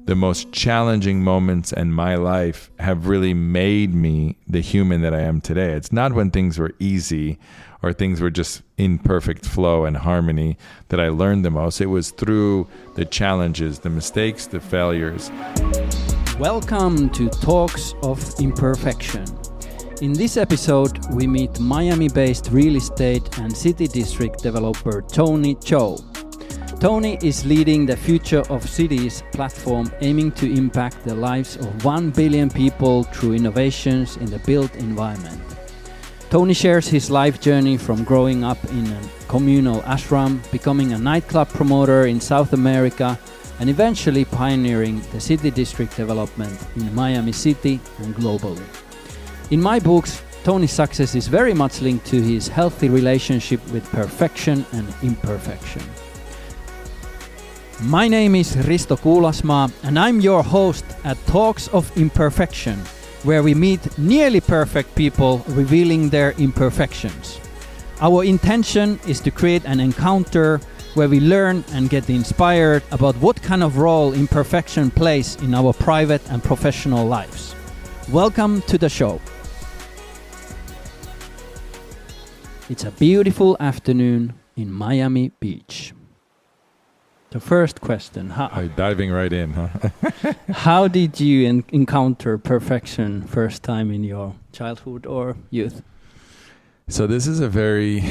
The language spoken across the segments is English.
the most challenging moments in my life have really made me the human that I am today. It's not when things were easy or things were just in perfect flow and harmony that I learned the most. It was through the challenges, the mistakes, the failures. Welcome to Talks of Imperfection. In this episode, we meet Miami-based real estate and city district developer Tony Cho. Tony is leading the Future of Cities platform aiming to impact the lives of 1 billion people through innovations in the built environment. Tony shares his life journey from growing up in a communal ashram, becoming a nightclub promoter in South America, and eventually pioneering the city district development in Miami City and globally. In my books, Tony's success is very much linked to his healthy relationship with perfection and imperfection. My name is Risto Kuulasmaa and I'm your host at Talks of Imperfection, where we meet nearly perfect people revealing their imperfections. Our intention is to create an encounter where we learn and get inspired about what kind of role imperfection plays in our private and professional lives. Welcome to the show. It's a beautiful afternoon in Miami Beach. The first question, Diving right in, huh? How did you encounter perfection first time in your childhood or youth? So this is a very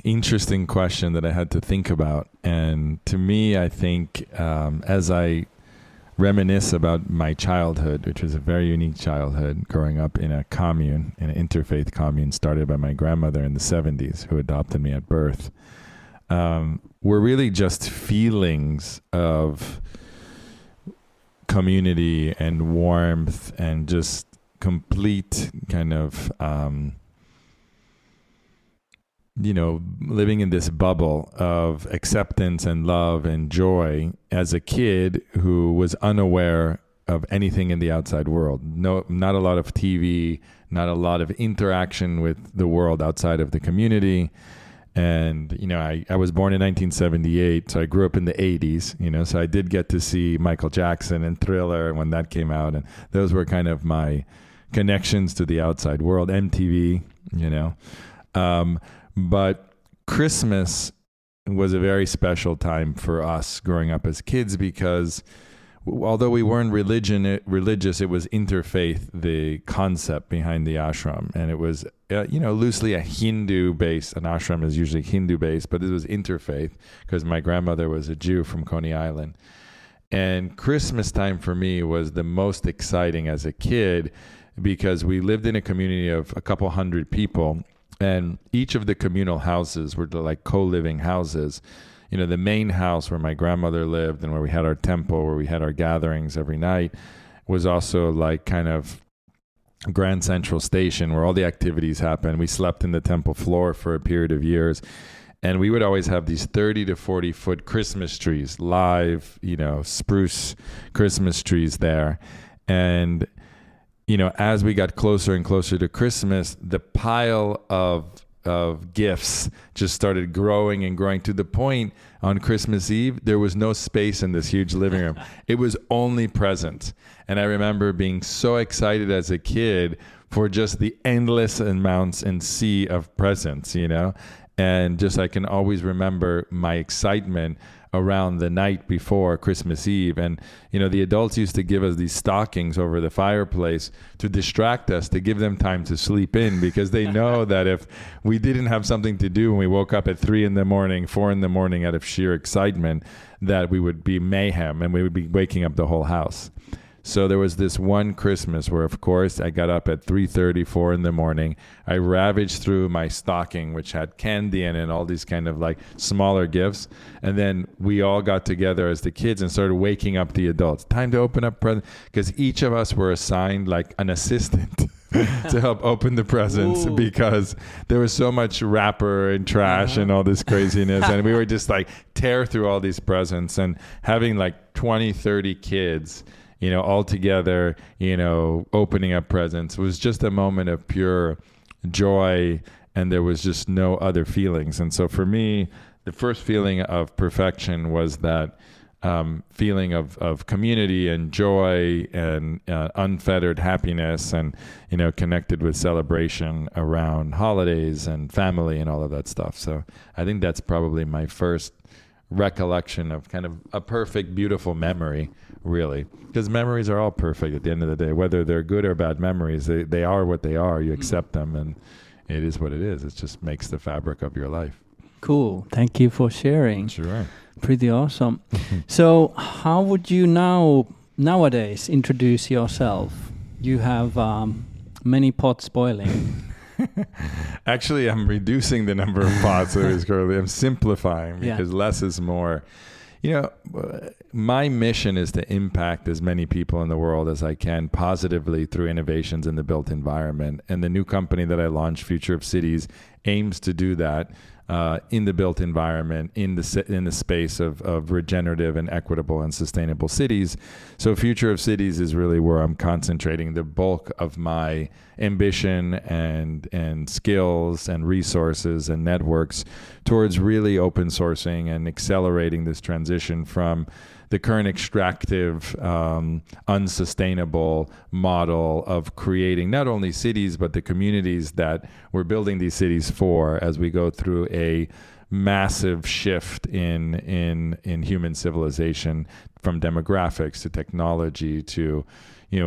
interesting question that I had to think about. And to me, I think as I reminisce about my childhood, which was a very unique childhood, growing up in a commune, in an interfaith commune started by my grandmother in the 70s, who adopted me at birth, were really just feelings of community and warmth and just complete kind of, living in this bubble of acceptance and love and joy as a kid who was unaware of anything in the outside world. No, not a lot of TV, not a lot of interaction with the world outside of the community. And, I was born in 1978, so I grew up in the 80s, so I did get to see Michael Jackson and Thriller when that came out. And those were kind of my connections to the outside world, MTV, But Christmas was a very special time for us growing up as kids because although we weren't religious, it was interfaith, the concept behind the ashram. And it was, loosely a Hindu-based, an ashram is usually Hindu-based, but this was interfaith because my grandmother was a Jew from Coney Island. And Christmas time for me was the most exciting as a kid because we lived in a community of a couple hundred people, and each of the communal houses were like co-living houses. The main house where my grandmother lived and where we had our temple, where we had our gatherings every night, was also like kind of Grand Central Station where all the activities happened. We slept in the temple floor for a period of years. And we would always have these 30 to 40 foot Christmas trees, live, spruce Christmas trees there. And, as we got closer and closer to Christmas, the pile of gifts just started growing and growing to the point on Christmas Eve, there was no space in this huge living room. It was only presents. And I remember being so excited as a kid for just the endless amounts and sea of presents, and just I can always remember my excitement around the night before Christmas Eve. And, the adults used to give us these stockings over the fireplace to distract us, to give them time to sleep in, because they know that if we didn't have something to do when we woke up at 3 a.m, 4 a.m. out of sheer excitement, that we would be mayhem and we would be waking up the whole house. So there was this one Christmas where, of course, I got up at 3:30, 4 a.m. I ravaged through my stocking, which had candy in it and all these kind of like smaller gifts. And then we all got together as the kids and started waking up the adults. Time to open up presents, because each of us were assigned like an assistant to help open the presents. Ooh. Because there was so much wrapper and trash and all this craziness. And we were just like tear through all these presents, and having like 20, 30 kids all together, opening up presents was just a moment of pure joy, and there was just no other feelings. And so for me, the first feeling of perfection was that feeling of community and joy and unfettered happiness, and connected with celebration around holidays and family and all of that stuff. So I think that's probably my first recollection of kind of a perfect, beautiful memory, really, because memories are all perfect at the end of the day, whether they're good or bad memories. They are what they are. You accept them, and it is what it is. It just makes the fabric of your life. Cool. Thank you for sharing. Sure. Pretty awesome. So how would you nowadays introduce yourself? You have many pots boiling. Actually, I'm reducing the number of pots that is currently. I'm simplifying because less is more. My mission is to impact as many people in the world as I can positively through innovations in the built environment. And the new company that I launched, Future of Cities, aims to do that in the built environment, in the space of regenerative and equitable and sustainable cities. So Future of Cities is really where I'm concentrating the bulk of my ambition and skills and resources and networks towards really open sourcing and accelerating this transition from the current extractive, unsustainable model of creating not only cities, but the communities that we're building these cities for as we go through a massive shift in human civilization, from demographics to technology to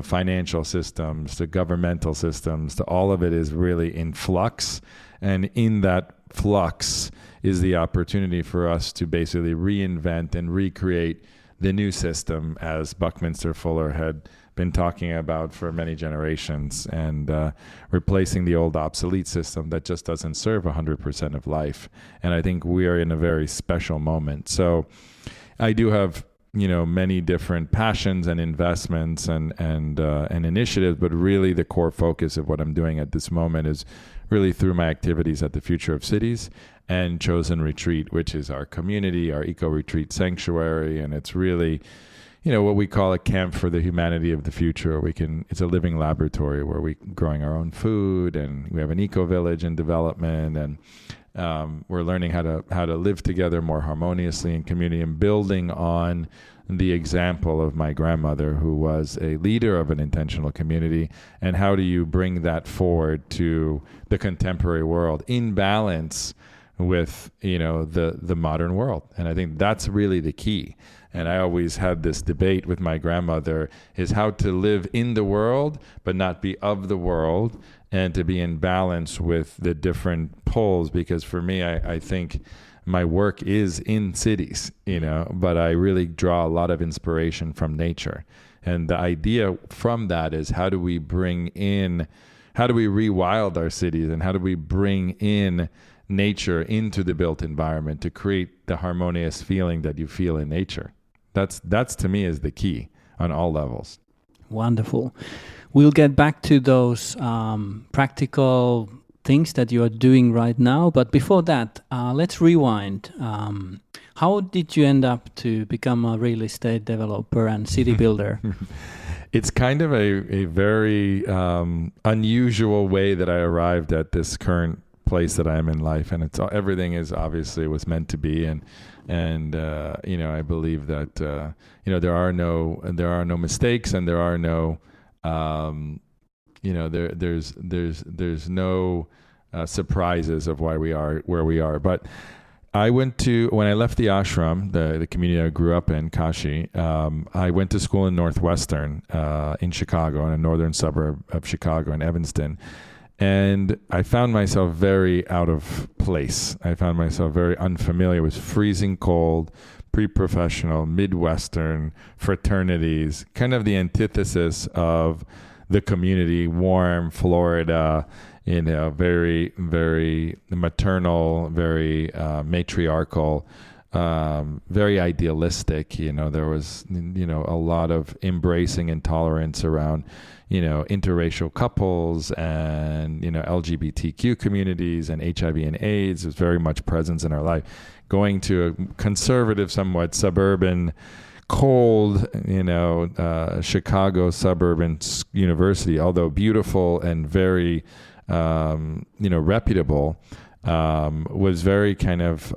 financial systems to governmental systems, to all of it is really in flux. And in that flux is the opportunity for us to basically reinvent and recreate the new system, as Buckminster Fuller had been talking about for many generations, and replacing the old obsolete system that just doesn't serve 100% of life. And I think we are in a very special moment. So I do have many different passions and investments and initiatives, but really the core focus of what I'm doing at this moment is really through my activities at the Future of Cities and Chosen Retreat, which is our community, our eco-retreat sanctuary. And it's really, what we call a camp for the humanity of the future. It's a living laboratory where we're growing our own food, and we have an eco-village in development, and we're learning how to live together more harmoniously in community, and building on the example of my grandmother, who was a leader of an intentional community. And how do you bring that forward to the contemporary world in balance with the modern world? And I think that's really the key. And I always had this debate with my grandmother, is how to live in the world but not be of the world, and to be in balance with the different poles. Because for me, I think my work is in cities, but I really draw a lot of inspiration from nature. And the idea from that is, how do we rewild our cities, and how do we bring in nature into the built environment to create the harmonious feeling that you feel in nature? That's to me is the key on all levels. Wonderful. We'll get back to those practical things that you are doing right now. But before that, let's rewind. How did you end up to become a real estate developer and city builder? It's kind of a very unusual way that I arrived at this current place that I am in life, and everything is obviously was meant to be, and I believe that there are no mistakes, and there are no there's no surprises of why we are where we are. But when I left the ashram, the community I grew up in, Kashi, I went to school in Northwestern in Chicago, in a northern suburb of Chicago, in Evanston. And I found myself very out of place. I found myself very unfamiliar with freezing cold, pre-professional, Midwestern fraternities, kind of the antithesis of the community, warm Florida, very, very maternal, very matriarchal, very idealistic. There was, a lot of embracing and tolerance around, interracial couples and, LGBTQ communities, and HIV and AIDS was very much present in our life. Going to a conservative, somewhat suburban, cold, Chicago suburban university, although beautiful and very, reputable, was very kind of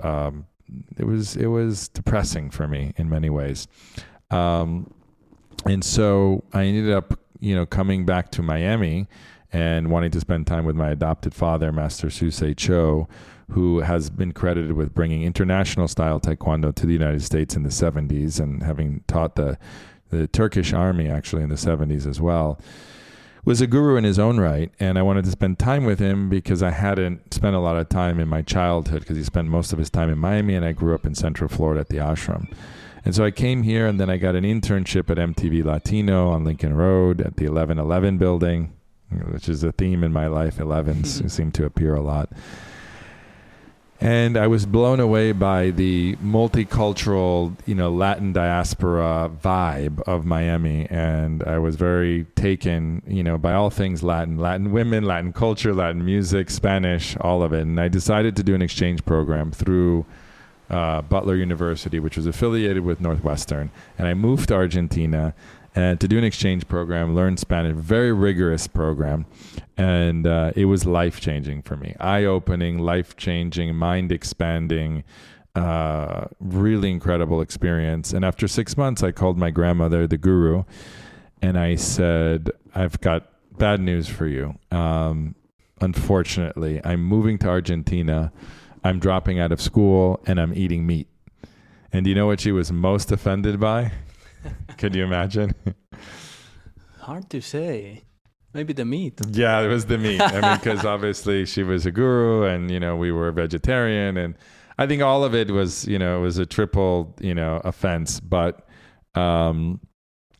it was depressing for me in many ways. And so I ended up, coming back to Miami and wanting to spend time with my adopted father, Master Tony Cho, who has been credited with bringing international style Taekwondo to the United States in the 70s and having taught the Turkish army actually in the 70s as well. Was a guru in his own right, and I wanted to spend time with him because I hadn't spent a lot of time in my childhood because he spent most of his time in Miami, and I grew up in Central Florida at the ashram. And so I came here, and then I got an internship at MTV Latino on Lincoln Road at the 1111 building, which is a theme in my life. 11s seem to appear a lot. And I was blown away by the multicultural, Latin diaspora vibe of Miami. And I was very taken, by all things Latin women, Latin culture, Latin music, Spanish, all of it. And I decided to do an exchange program through Butler University, which was affiliated with Northwestern. And I moved to Argentina and to do an exchange program, learn Spanish, very rigorous program. And it was life-changing for me. Eye-opening, life-changing, mind-expanding, really incredible experience. And after 6 months, I called my grandmother, the guru, and I said, I've got bad news for you. Unfortunately, I'm moving to Argentina. I'm dropping out of school, and I'm eating meat. And do you know what she was most offended by? Could you imagine? Hard to say. Maybe the meat. Yeah, it was the meat. I mean, because obviously she was a guru and, we were vegetarian. And I think all of it was, it was a triple, offense. But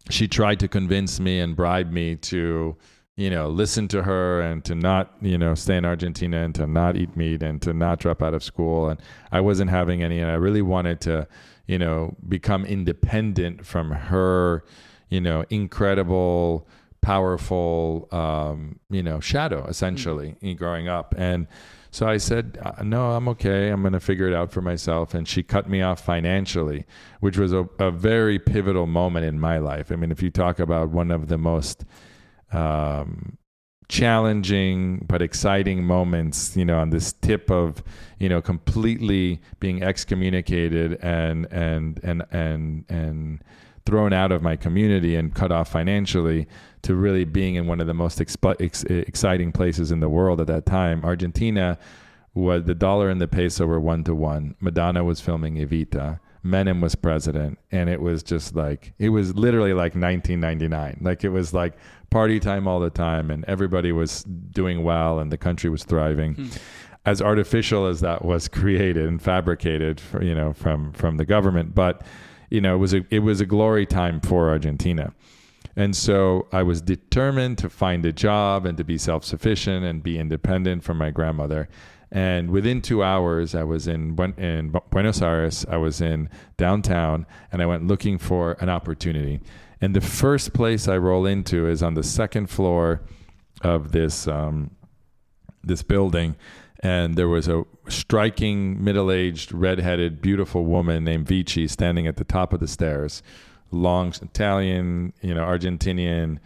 she tried to convince me and bribe me to, listen to her and to not, stay in Argentina and to not eat meat and to not drop out of school. And I wasn't having any. And I really wanted to, become independent from her, incredible, powerful, shadow, essentially, growing up. And so I said, no, I'm okay. I'm going to figure it out for myself. And she cut me off financially, which was a very pivotal moment in my life. I mean, if you talk about one of the most challenging but exciting moments, on this tip of, completely being excommunicated and thrown out of my community and cut off financially, to really being in one of the most exciting places in the world at that time. Argentina, was the dollar and the peso were 1-to-1. Madonna was filming Evita. Menem was president, and it was just like, it was literally like 1999. Like, it was like party time all the time, and everybody was doing well, and the country was thriving. As artificial as that was created and fabricated, for, from the government, but it was a glory time for Argentina. And so I was determined to find a job and to be self-sufficient and be independent from my grandmother. And within 2 hours, I was in Buenos Aires. I was in downtown, and I went looking for an opportunity. And the first place I roll into is on the second floor of this building. And there was a striking, middle-aged, red-headed, beautiful woman named Vici standing at the top of the stairs. Long Italian, Argentinian,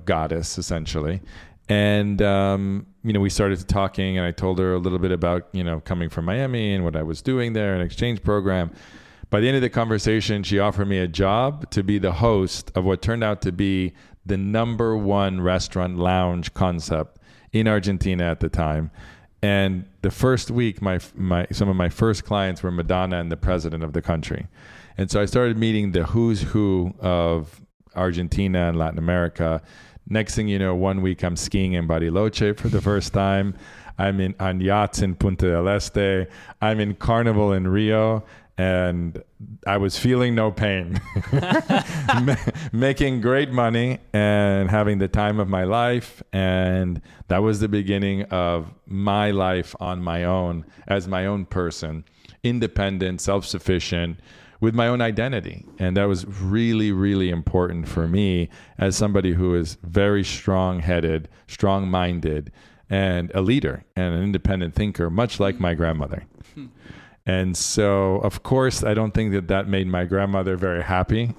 goddess, essentially. And, we started talking, and I told her a little bit about, coming from Miami and what I was doing there, an exchange program. By the end of the conversation, she offered me a job to be the host of what turned out to be the #1 restaurant lounge concept in Argentina at the time. And the first week, some of my first clients were Madonna and the president of the country. And so I started meeting the who's who of Argentina and Latin America. Next thing you know, 1 week I'm skiing in Bariloche for the first time. I'm on yachts in Punta del Este. I'm in Carnival in Rio. And I was feeling no pain, making great money and having the time of my life. And that was the beginning of my life on my own, as my own person, independent, self-sufficient, with my own identity. And that was really, really important for me as somebody who is very strong-headed, strong-minded, and a leader and an independent thinker, much like my grandmother. And so, of course, I don't think that made my grandmother very happy.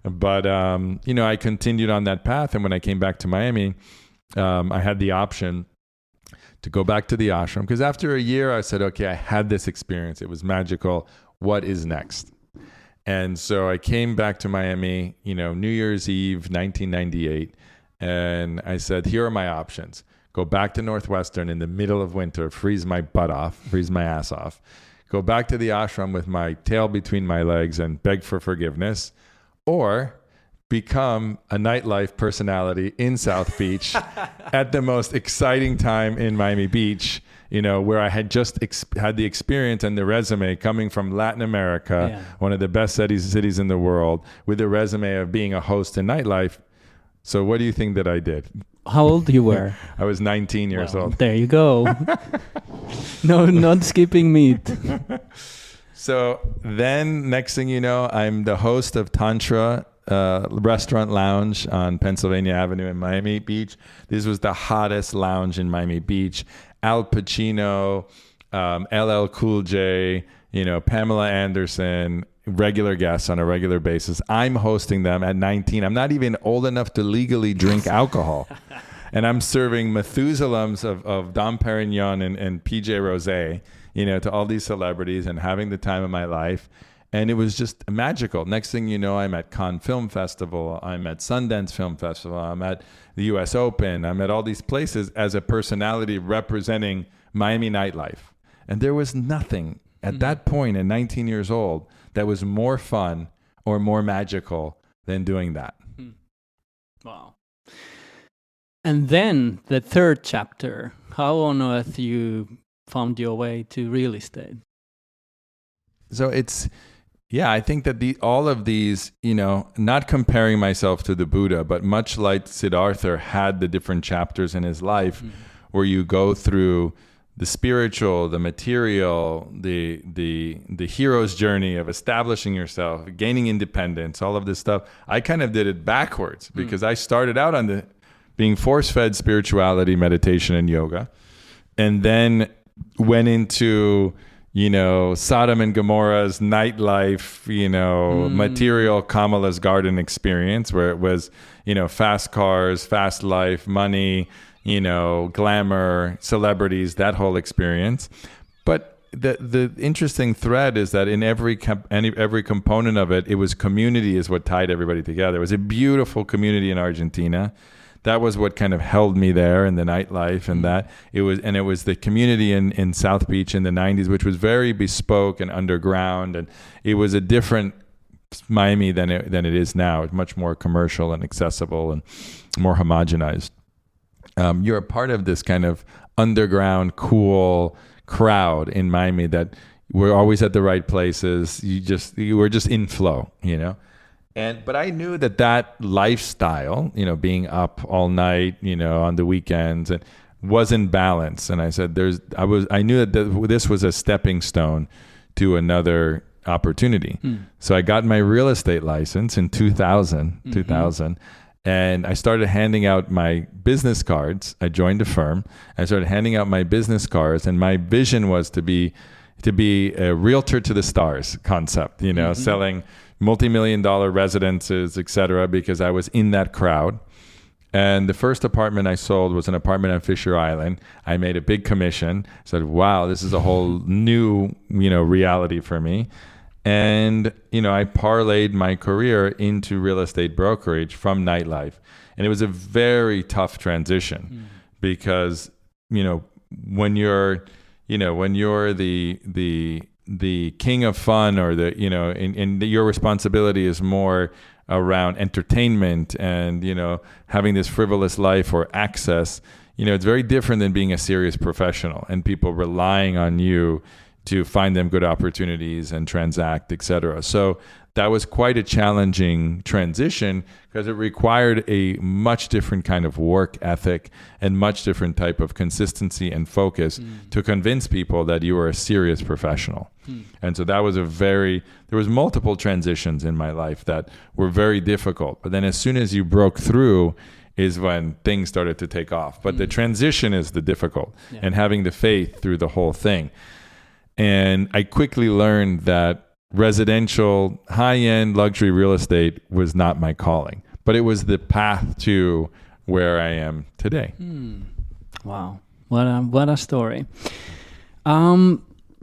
But, I continued on that path. And when I came back to Miami, I had the option to go back to the ashram. Because after a year, I said, okay, I had this experience. It was magical. What is next? And so I came back to Miami, New Year's Eve, 1998. And I said, here are my options. Go back to Northwestern in the middle of winter, freeze my butt off, freeze my ass off. Go back to the ashram with my tail between my legs and beg for forgiveness. Or become a nightlife personality in South Beach at the most exciting time in Miami Beach, where I had just had the experience and the resume coming from Latin America, one of the best cities in the world, with the resume of being a host in nightlife. So what do you think that I did? How old you were? I was 19 years old. There you go. No, not skipping meat. So then next thing you know, I'm the host of Tantra restaurant lounge on Pennsylvania Avenue in Miami Beach. This was the hottest lounge in Miami Beach. Al Pacino, LL Cool J, Pamela Anderson, regular guests on a regular basis. I'm hosting them at 19. I'm not even old enough to legally drink alcohol. And I'm serving Methuselahs of Dom Perignon and PJ Rosé, to all these celebrities and having the time of my life. And it was just magical. Next thing you know, I'm at Cannes Film Festival. I'm at Sundance Film Festival. I'm at the US Open. I'm at all these places as a personality representing Miami nightlife. And there was nothing at that point at 19 years old that was more fun or more magical than doing that. Wow. And then the third chapter, how on earth you found your way to real estate? So I think that all of these, not comparing myself to the Buddha, but much like Siddhartha had the different chapters in his life where you go through the spiritual, the material, the hero's journey of establishing yourself, gaining independence, all of this stuff. I kind of did it backwards because I started out on being force-fed spirituality, meditation, and yoga, and then went into Sodom and Gomorrah's nightlife, material Kamala's garden experience where it was, fast cars, fast life, money, glamour, celebrities, that whole experience. But the interesting thread is that in every component of it, it was community is what tied everybody together. It was a beautiful community in Argentina. That was what kind of held me there in the nightlife, and it was the community in South Beach in the 90s, which was very bespoke and underground, and it was a different Miami than it is now. It's much more commercial and accessible and more homogenized. You're a part of this kind of underground, cool crowd in Miami that we're always at the right places. You were just in flow, But I knew that lifestyle, being up all night, on the weekends, and was in balance. And I said, I knew that this was a stepping stone to another opportunity. So I got my real estate license in 2000, and I started handing out my business cards. I joined a firm. I started handing out my business cards, and my vision was to be a realtor to the stars concept, selling multi-million-dollar residences, etc., because I was in that crowd. And the first apartment I sold was an apartment on Fisher Island. I made a big commission. Said, wow, this is a whole new, reality for me. And, I parlayed my career into real estate brokerage from nightlife. And it was a very tough transition because, when you're the king of fun, or and your responsibility is more around entertainment and, having this frivolous life or access, it's very different than being a serious professional and people relying on you to find them good opportunities and transact, etc. So that was quite a challenging transition because it required a much different kind of work ethic and much different type of consistency and focus to convince people that you were a serious professional. And so that was there was multiple transitions in my life that were very difficult. But then as soon as you broke through is when things started to take off. But the transition is the difficult and having the faith through the whole thing. And I quickly learned that residential, high-end luxury real estate was not my calling, but it was the path to where I am today. Wow. What a story.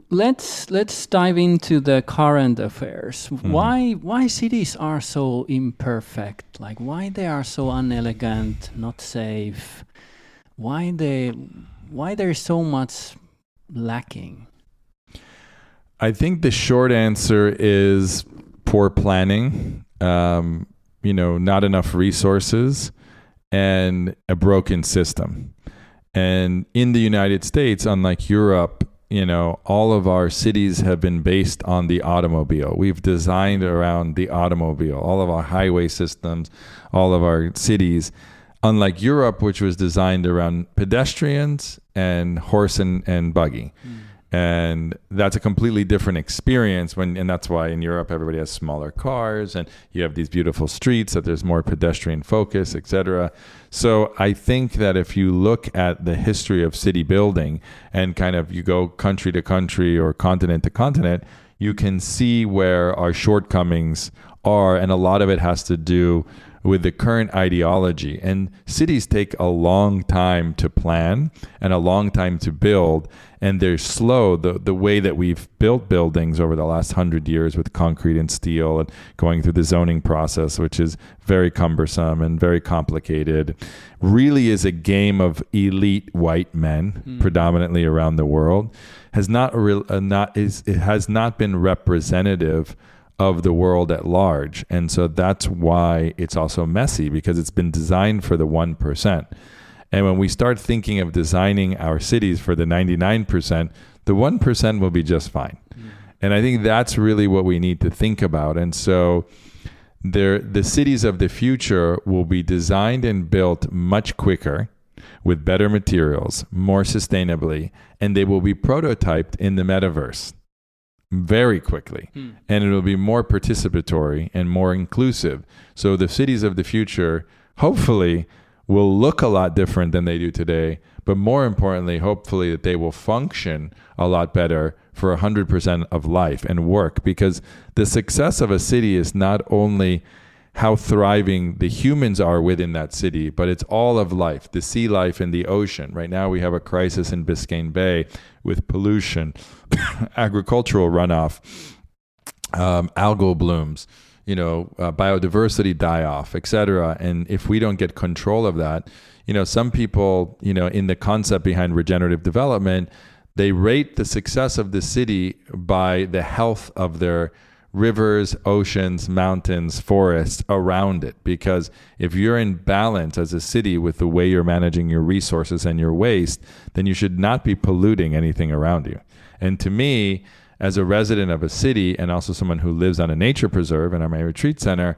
Let's dive into the current affairs. Why cities are so imperfect? Like why they are so unelegant, not safe? Why there's so much lacking? I think the short answer is poor planning. Not enough resources and a broken system. And in the United States, unlike Europe, all of our cities have been based on the automobile. We've designed around the automobile, all of our highway systems, all of our cities. Unlike Europe, which was designed around pedestrians and horse and buggy. And that's a completely different experience and that's why in Europe everybody has smaller cars and you have these beautiful streets that there's more pedestrian focus, etc. So I think that if you look at the history of city building and kind of you go country to country or continent to continent, you can see where our shortcomings are, and a lot of it has to do with the current ideology. And cities take a long time to plan and a long time to build, and they're slow. The way that we've built buildings over the last 100 years with concrete and steel and going through the zoning process, which is very cumbersome and very complicated, really is a game of elite white men, predominantly around the world, it has not been representative of the world at large. And so that's why it's also messy, because it's been designed for the 1%. And when we start thinking of designing our cities for the 99%, the 1% will be just fine. And I think that's really what we need to think about. And so the cities of the future will be designed and built much quicker with better materials, more sustainably, and they will be prototyped in the metaverse very quickly. And it will be more participatory and more inclusive. So the cities of the future, hopefully, will look a lot different than they do today, but more importantly, hopefully that they will function a lot better for 100% of life and work, because the success of a city is not only how thriving the humans are within that city, but it's all of life, the sea life and the ocean. Right now we have a crisis in Biscayne Bay with pollution, agricultural runoff, algal blooms, biodiversity die-off, etc. And if we don't get control of that, some people, in the concept behind regenerative development, they rate the success of the city by the health of their rivers, oceans, mountains, forests around it. Because if you're in balance as a city with the way you're managing your resources and your waste, then you should not be polluting anything around you. And to me, as a resident of a city and also someone who lives on a nature preserve and on my retreat center,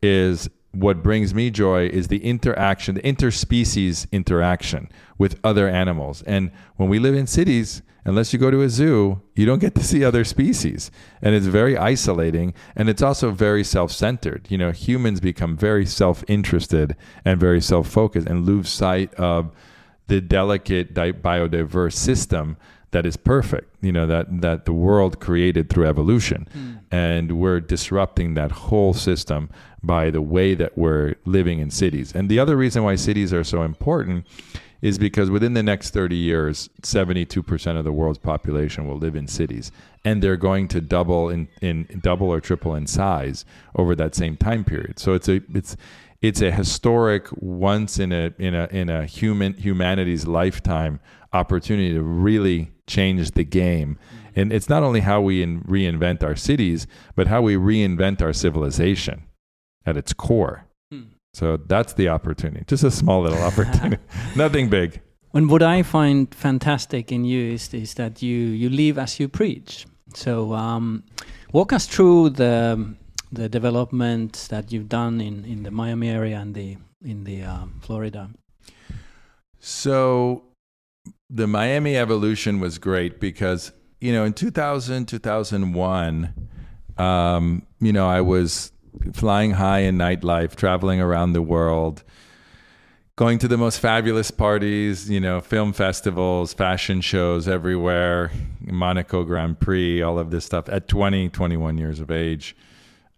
is what brings me joy is the interaction, the interspecies interaction with other animals. And when we live in cities, unless you go to a zoo, you don't get to see other species. And it's very isolating. And it's also very self-centered. Humans become very self-interested and very self-focused and lose sight of the delicate biodiverse system that is perfect, that the world created through evolution. And we're disrupting that whole system by the way that we're living in cities. And the other reason why cities are so important is because within the next 30 years, 72% of the world's population will live in cities. And they're going to double double or triple in size over that same time period. So it's a historic, once in a humanity's lifetime opportunity to really change the game. And it's not only how we reinvent our cities, but how we reinvent our civilization at its core. So that's the opportunity. Just a small little opportunity. Nothing big. And what I find fantastic in you is that you live as you preach. So walk us through the developments that you've done in the Miami area and in the Florida. So the Miami evolution was great because, in 2001, I was flying high in nightlife, traveling around the world, going to the most fabulous parties, film festivals, fashion shows everywhere, Monaco Grand Prix, all of this stuff at 21 years of age,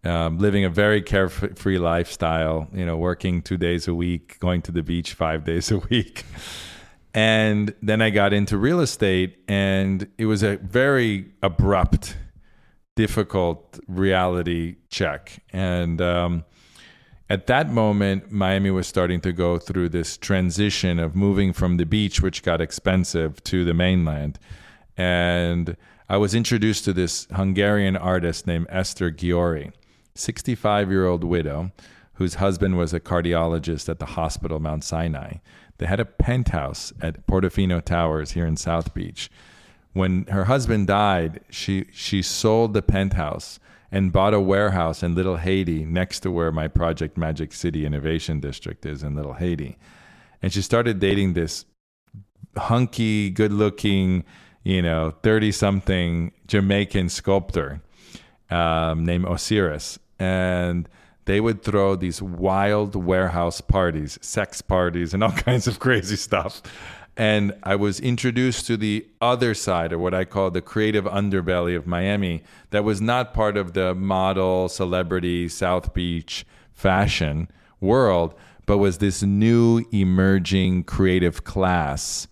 living a very carefree lifestyle, working 2 days a week, going to the beach 5 days a week. And then I got into real estate, and it was a very abrupt, difficult reality check. And at that moment, Miami was starting to go through this transition of moving from the beach, which got expensive, to the mainland. And I was introduced to this Hungarian artist named Esther Giori, 65-year-old widow, whose husband was a cardiologist at the hospital Mount Sinai. They had a penthouse at Portofino Towers here in South Beach. When her husband died, she sold the penthouse and bought a warehouse in Little Haiti, next to where my project Magic City Innovation District is in Little Haiti. And she started dating this hunky, good-looking, 30-something Jamaican sculptor named Osiris. And they would throw these wild warehouse parties, sex parties, and all kinds of crazy stuff. And I was introduced to the other side, or what I call the creative underbelly of Miami, that was not part of the model, celebrity, South Beach fashion world, but was this new emerging creative class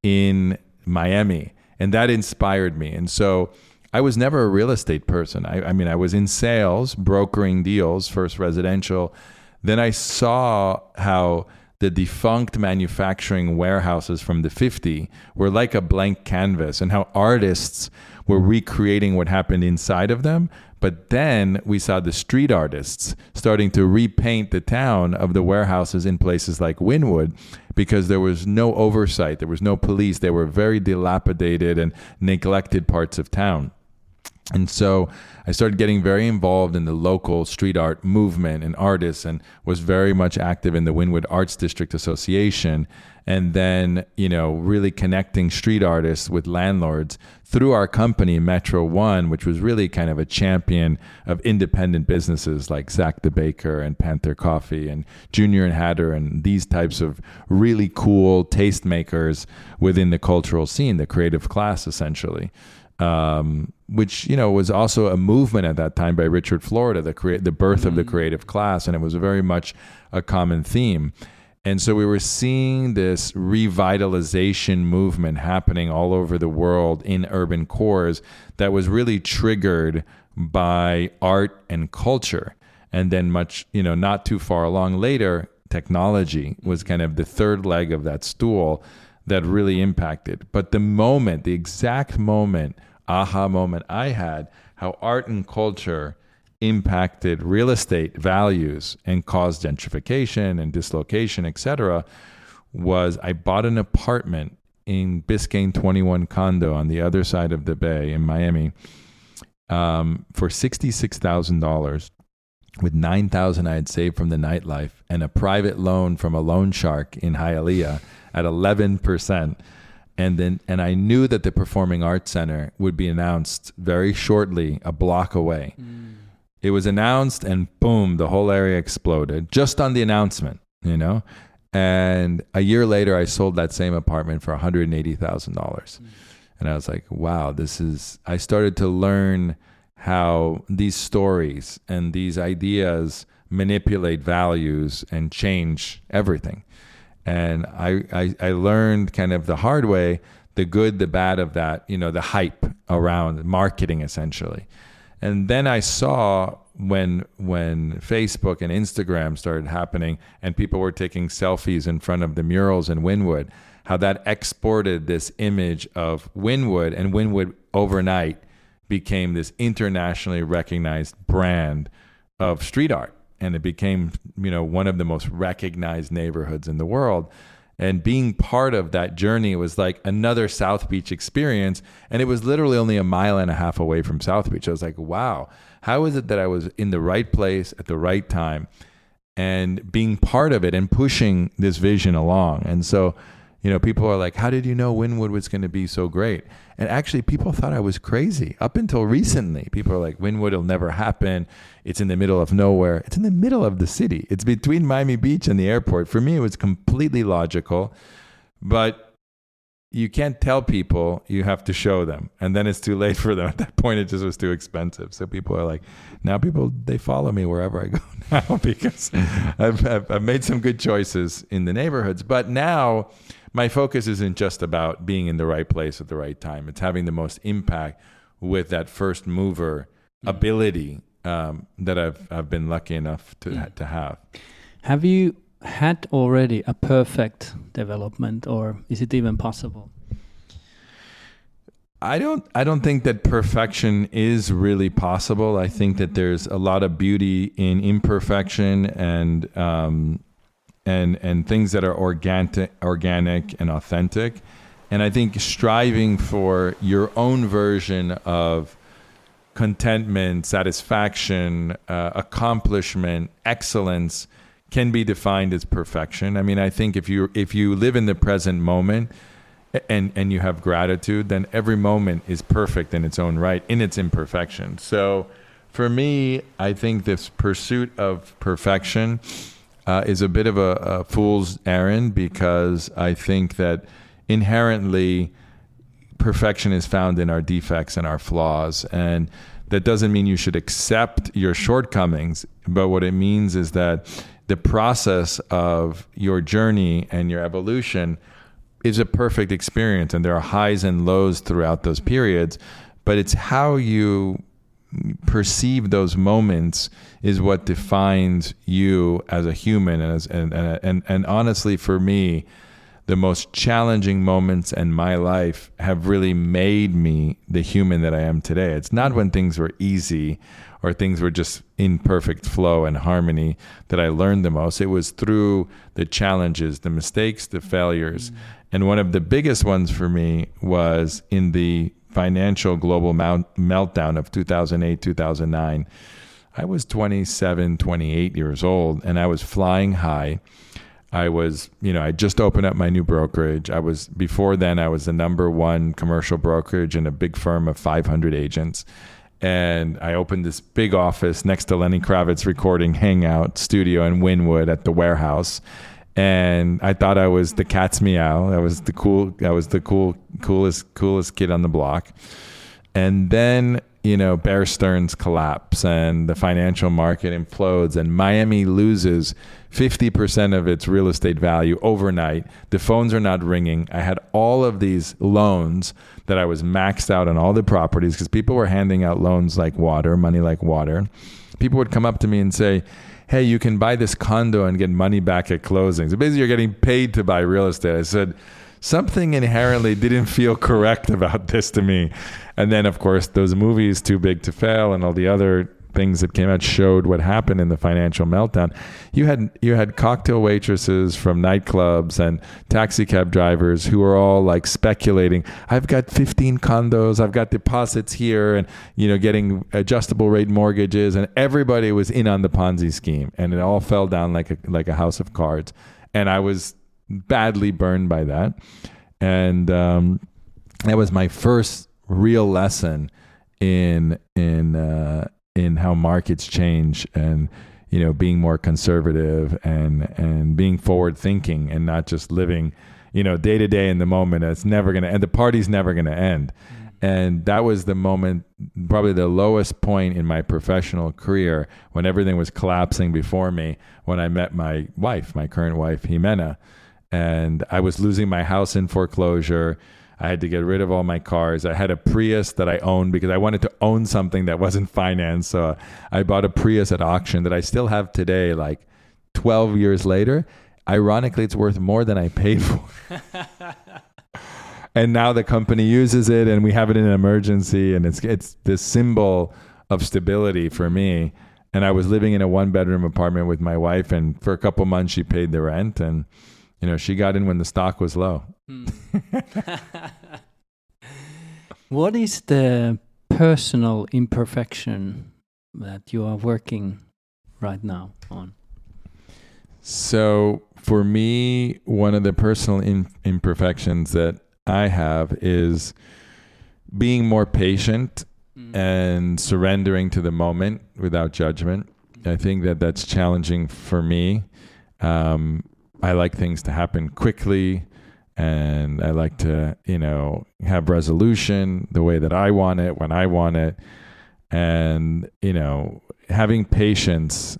in Miami. And that inspired me. And so I was never a real estate person. I mean, I was in sales, brokering deals, first residential. Then I saw how the defunct manufacturing warehouses from the 50s were like a blank canvas, and how artists were recreating what happened inside of them. But then we saw the street artists starting to repaint the town of the warehouses in places like Wynwood, because there was no oversight, there was no police. They were very dilapidated and neglected parts of town. And so I started getting very involved in the local street art movement and artists, and was very much active in the Wynwood Arts District Association. And then, really connecting street artists with landlords through our company, Metro One, which was really kind of a champion of independent businesses like Zach the Baker and Panther Coffee and Junior and Hatter, and these types of really cool tastemakers within the cultural scene, the creative class, essentially. Which, was also a movement at that time by Richard Florida, the birth of the creative class. And it was very much a common theme. And so we were seeing this revitalization movement happening all over the world in urban cores that was really triggered by art and culture. And then not too far along later, technology was kind of the third leg of that stool that really impacted. But the exact aha moment I had, how art and culture impacted real estate values and caused gentrification and dislocation, etc., was I bought an apartment in Biscayne 21 condo on the other side of the bay in Miami for $66,000 with $9,000 I had saved from the nightlife and a private loan from a loan shark in Hialeah at 11%. And I knew that the Performing Arts Center would be announced very shortly, a block away. It was announced, and boom, the whole area exploded just on the announcement, And a year later, I sold that same apartment for $180,000. And I was like, wow, I started to learn how these stories and these ideas manipulate values and change everything. And I learned kind of the hard way, the good, the bad of that, the hype around marketing, essentially. And then I saw when Facebook and Instagram started happening and people were taking selfies in front of the murals in Wynwood, how that exported this image of Wynwood, and Wynwood overnight became this internationally recognized brand of street art. And it became, one of the most recognized neighborhoods in the world. And being part of that journey was like another South Beach experience. And it was literally only a mile and a half away from South Beach. I was like, wow, how is it that I was in the right place at the right time and being part of it and pushing this vision along? And so, people are like, how did you know Wynwood was going to be so great? And actually, people thought I was crazy up until recently. People are like, Wynwood will never happen. It's in the middle of nowhere. It's in the middle of the city. It's between Miami Beach and the airport. For me, it was completely logical. But you can't tell people, you have to show them. And then it's too late for them. At that point, it just was too expensive. So people are like, now they follow me wherever I go now because I've made some good choices in the neighborhoods. But now my focus isn't just about being in the right place at the right time. It's having the most impact with that first mover ability that I've been lucky enough to have. Have you had already a perfect development, or is it even possible? I don't think that perfection is really possible. I think that there's a lot of beauty in imperfection and things that are organic and authentic. And I think striving for your own version of contentment, satisfaction, accomplishment, excellence can be defined as perfection. I mean, I think if you live in the present moment and you have gratitude, then every moment is perfect in its own right, in its imperfection. So for me, I think this pursuit of perfection is a bit of a fool's errand, because I think that inherently perfection is found in our defects and our flaws. And that doesn't mean you should accept your shortcomings, but what it means is that the process of your journey and your evolution is a perfect experience, and there are highs and lows throughout those periods, but it's how you perceive those moments is what defines you as a human. And honestly, for me, the most challenging moments in my life have really made me the human that I am today. It's not when things were easy or things were just in perfect flow and harmony that I learned the most. It was through the challenges, the mistakes, the failures. And one of the biggest ones for me was in the financial global meltdown of 2008, 2009. I was 27, 28 years old, and I was flying high. I was, I just opened up my new brokerage. Before then, I was the number one commercial brokerage in a big firm of 500 agents. And I opened this big office next to Lenny Kravitz recording hangout studio in Wynwood at the warehouse. And I thought I was the cat's meow. I was the coolest kid on the block. And then, Bear Stearns collapse and the financial market implodes and Miami loses 50% of its real estate value overnight. The phones are not ringing. I had all of these loans that I was maxed out on all the properties because people were handing out loans like water, money like water. People would come up to me and say, hey, you can buy this condo and get money back at closing. So basically you're getting paid to buy real estate. I said, something inherently didn't feel correct about this to me. And then, of course, those movies, Too Big to Fail, and all the other things that came out showed what happened in the financial meltdown. You had cocktail waitresses from nightclubs and taxi cab drivers who were all like speculating. I've got 15 condos. I've got deposits here, and getting adjustable rate mortgages, and everybody was in on the Ponzi scheme, and it all fell down like a house of cards. And I was badly burned by that, and that was my first real lesson in how markets change, and being more conservative and being forward thinking, and not just living day to day in the moment. It's never gonna end. The party's never gonna end. And that was the moment, probably the lowest point in my professional career, when everything was collapsing before me, when I met my current wife, Jimena. And I was losing my house in foreclosure. I had to get rid of all my cars. I had a Prius that I owned because I wanted to own something that wasn't financed. So I bought a Prius at auction that I still have today, like 12 years later. Ironically, it's worth more than I paid for. And now the company uses it, and we have it in an emergency, and it's this symbol of stability for me. And I was living in a 1-bedroom apartment with my wife, and for a couple months she paid the rent, and she got in when the stock was low. What is the personal imperfection that you are working right now on? So for me, one of the personal imperfections that I have is being more patient and surrendering to the moment without judgment. I think that that's challenging for me. I like things to happen quickly, and I like to, have resolution the way that I want it, when I want it. And, having patience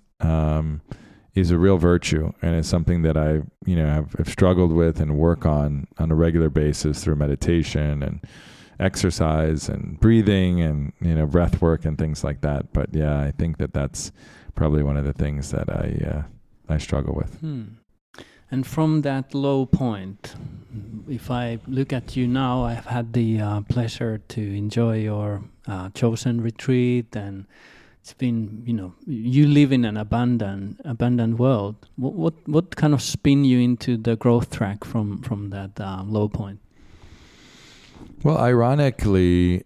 is a real virtue, and it's something that I, have struggled with and work on a regular basis through meditation and exercise and breathing and, breath work and things like that. But yeah, I think that that's probably one of the things that I struggle with. And from that low point, if I look at you now, I've had the pleasure to enjoy your chosen retreat, and it's been, you live in an abundant world. What kind of spin you into the growth track from that low point? Well, ironically,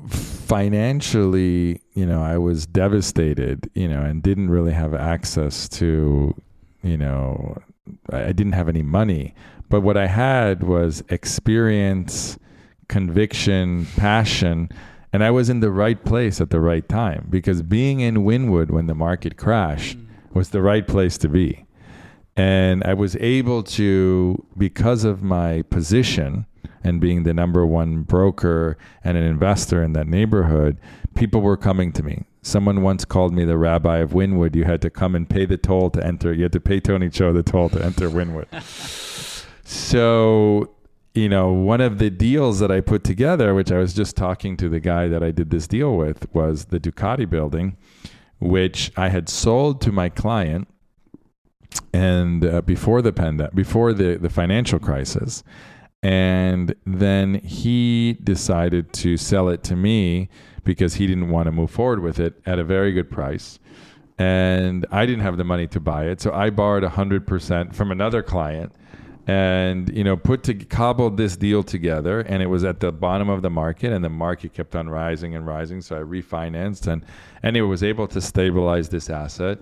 financially, I was devastated, and didn't really have access to, I didn't have any money. But what I had was experience, conviction, passion, and I was in the right place at the right time, because being in Wynwood when the market crashed was the right place to be. And I was able to, because of my position and being the number one broker and an investor in that neighborhood, people were coming to me. Someone once called me the rabbi of Wynwood. You had to come and pay the toll to enter. You had to pay Tony Cho the toll to enter Wynwood. So, one of the deals that I put together, which I was just talking to the guy that I did this deal with, was the Ducati building, which I had sold to my client and before the financial crisis. And then he decided to sell it to me because he didn't want to move forward with it at a very good price. And I didn't have the money to buy it. So I borrowed 100% from another client and, cobbled this deal together. And it was at the bottom of the market, and the market kept on rising and rising. So I refinanced and it was able to stabilize this asset.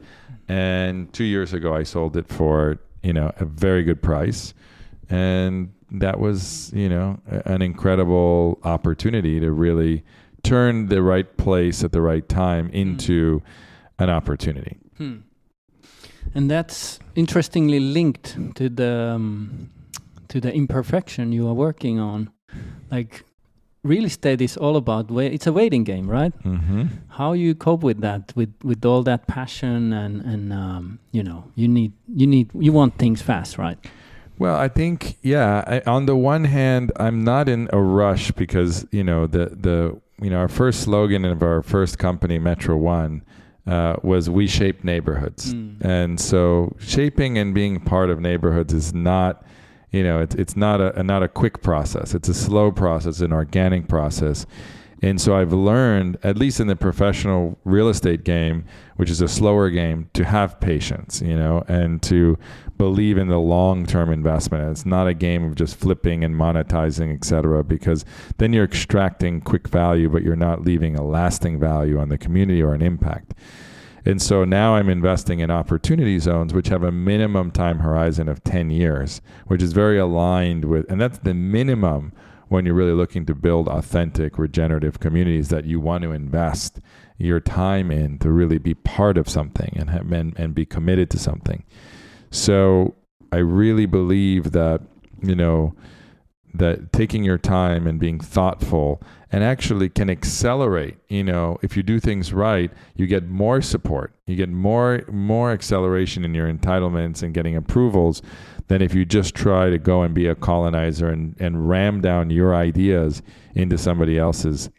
And 2 years ago, I sold it for, a very good price. And that was, an incredible opportunity to really turn the right place at the right time into an opportunity. And that's interestingly linked to the imperfection you are working on. Like, real estate is all about it's a waiting game, right? How you cope with that, with all that passion and you want things fast, right? Well, I think, on the one hand, I'm not in a rush because, our first slogan of our first company, Metro One, was "We shape neighborhoods." And so shaping and being part of neighborhoods is not, it's not a quick process. It's a slow process, an organic process. And so I've learned, at least in the professional real estate game, which is a slower game, to have patience, and to believe in the long-term investment. It's not a game of just flipping and monetizing, et cetera, because then you're extracting quick value, but you're not leaving a lasting value on the community or an impact. And so now I'm investing in opportunity zones, which have a minimum time horizon of 10 years, which is very aligned with, and that's the minimum when you're really looking to build authentic, regenerative communities that you want to invest your time in to really be part of something and be committed to something. So I really believe that, that taking your time and being thoughtful and actually can accelerate, if you do things right, you get more support, you get more acceleration in your entitlements and getting approvals than if you just try to go and be a colonizer and ram down your ideas into somebody else's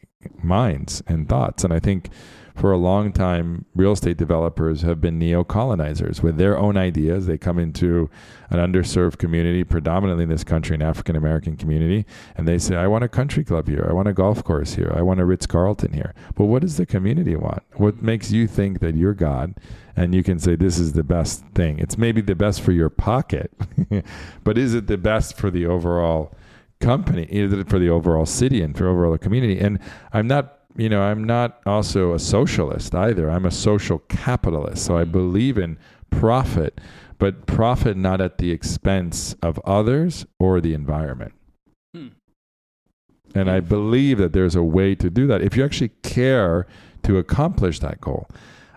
minds and thoughts. And I think for a long time, real estate developers have been neo-colonizers with their own ideas. They come into an underserved community, predominantly in this country, an African-American community, and they say, I want a country club here. I want a golf course here. I want a Ritz-Carlton here. But what does the community want? What makes you think that you're God? And you can say, this is the best thing. It's maybe the best for your pocket, but is it the best for the overall company? Is it for the overall city and for overall community? And I'm not also a socialist either. I'm a social capitalist. So I believe in profit, but profit not at the expense of others or the environment. And I believe that there's a way to do that if you actually care to accomplish that goal.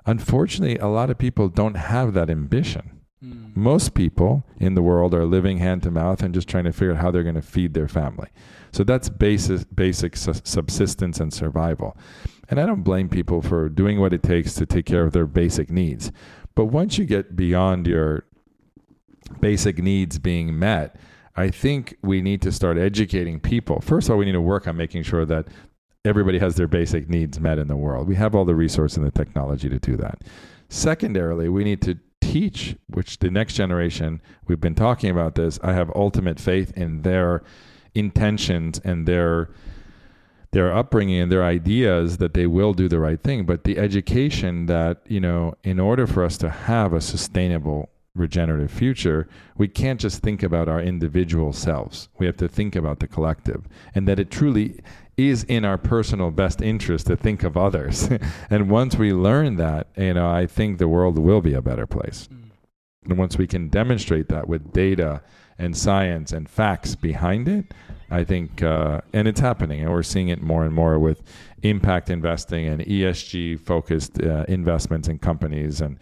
Unfortunately, a lot of people don't have that ambition. Most people in the world are living hand to mouth and just trying to figure out how they're going to feed their family. So that's basic subsistence and survival. And I don't blame people for doing what it takes to take care of their basic needs. But once you get beyond your basic needs being met, I think we need to start educating people. First of all, we need to work on making sure that everybody has their basic needs met in the world. We have all the resources and the technology to do that. Secondarily, we need to teach, which the next generation, we've been talking about this, I have ultimate faith in their intentions and their upbringing and their ideas that they will do the right thing. But the education that, in order for us to have a sustainable regenerative future, we can't just think about our individual selves. We have to think about the collective, and that it truly is in our personal best interest to think of others. And once we learn that, I think the world will be a better place. And once we can demonstrate that with data and science and facts behind it, I think, and it's happening, and we're seeing it more and more with impact investing and ESG focused investments in companies, and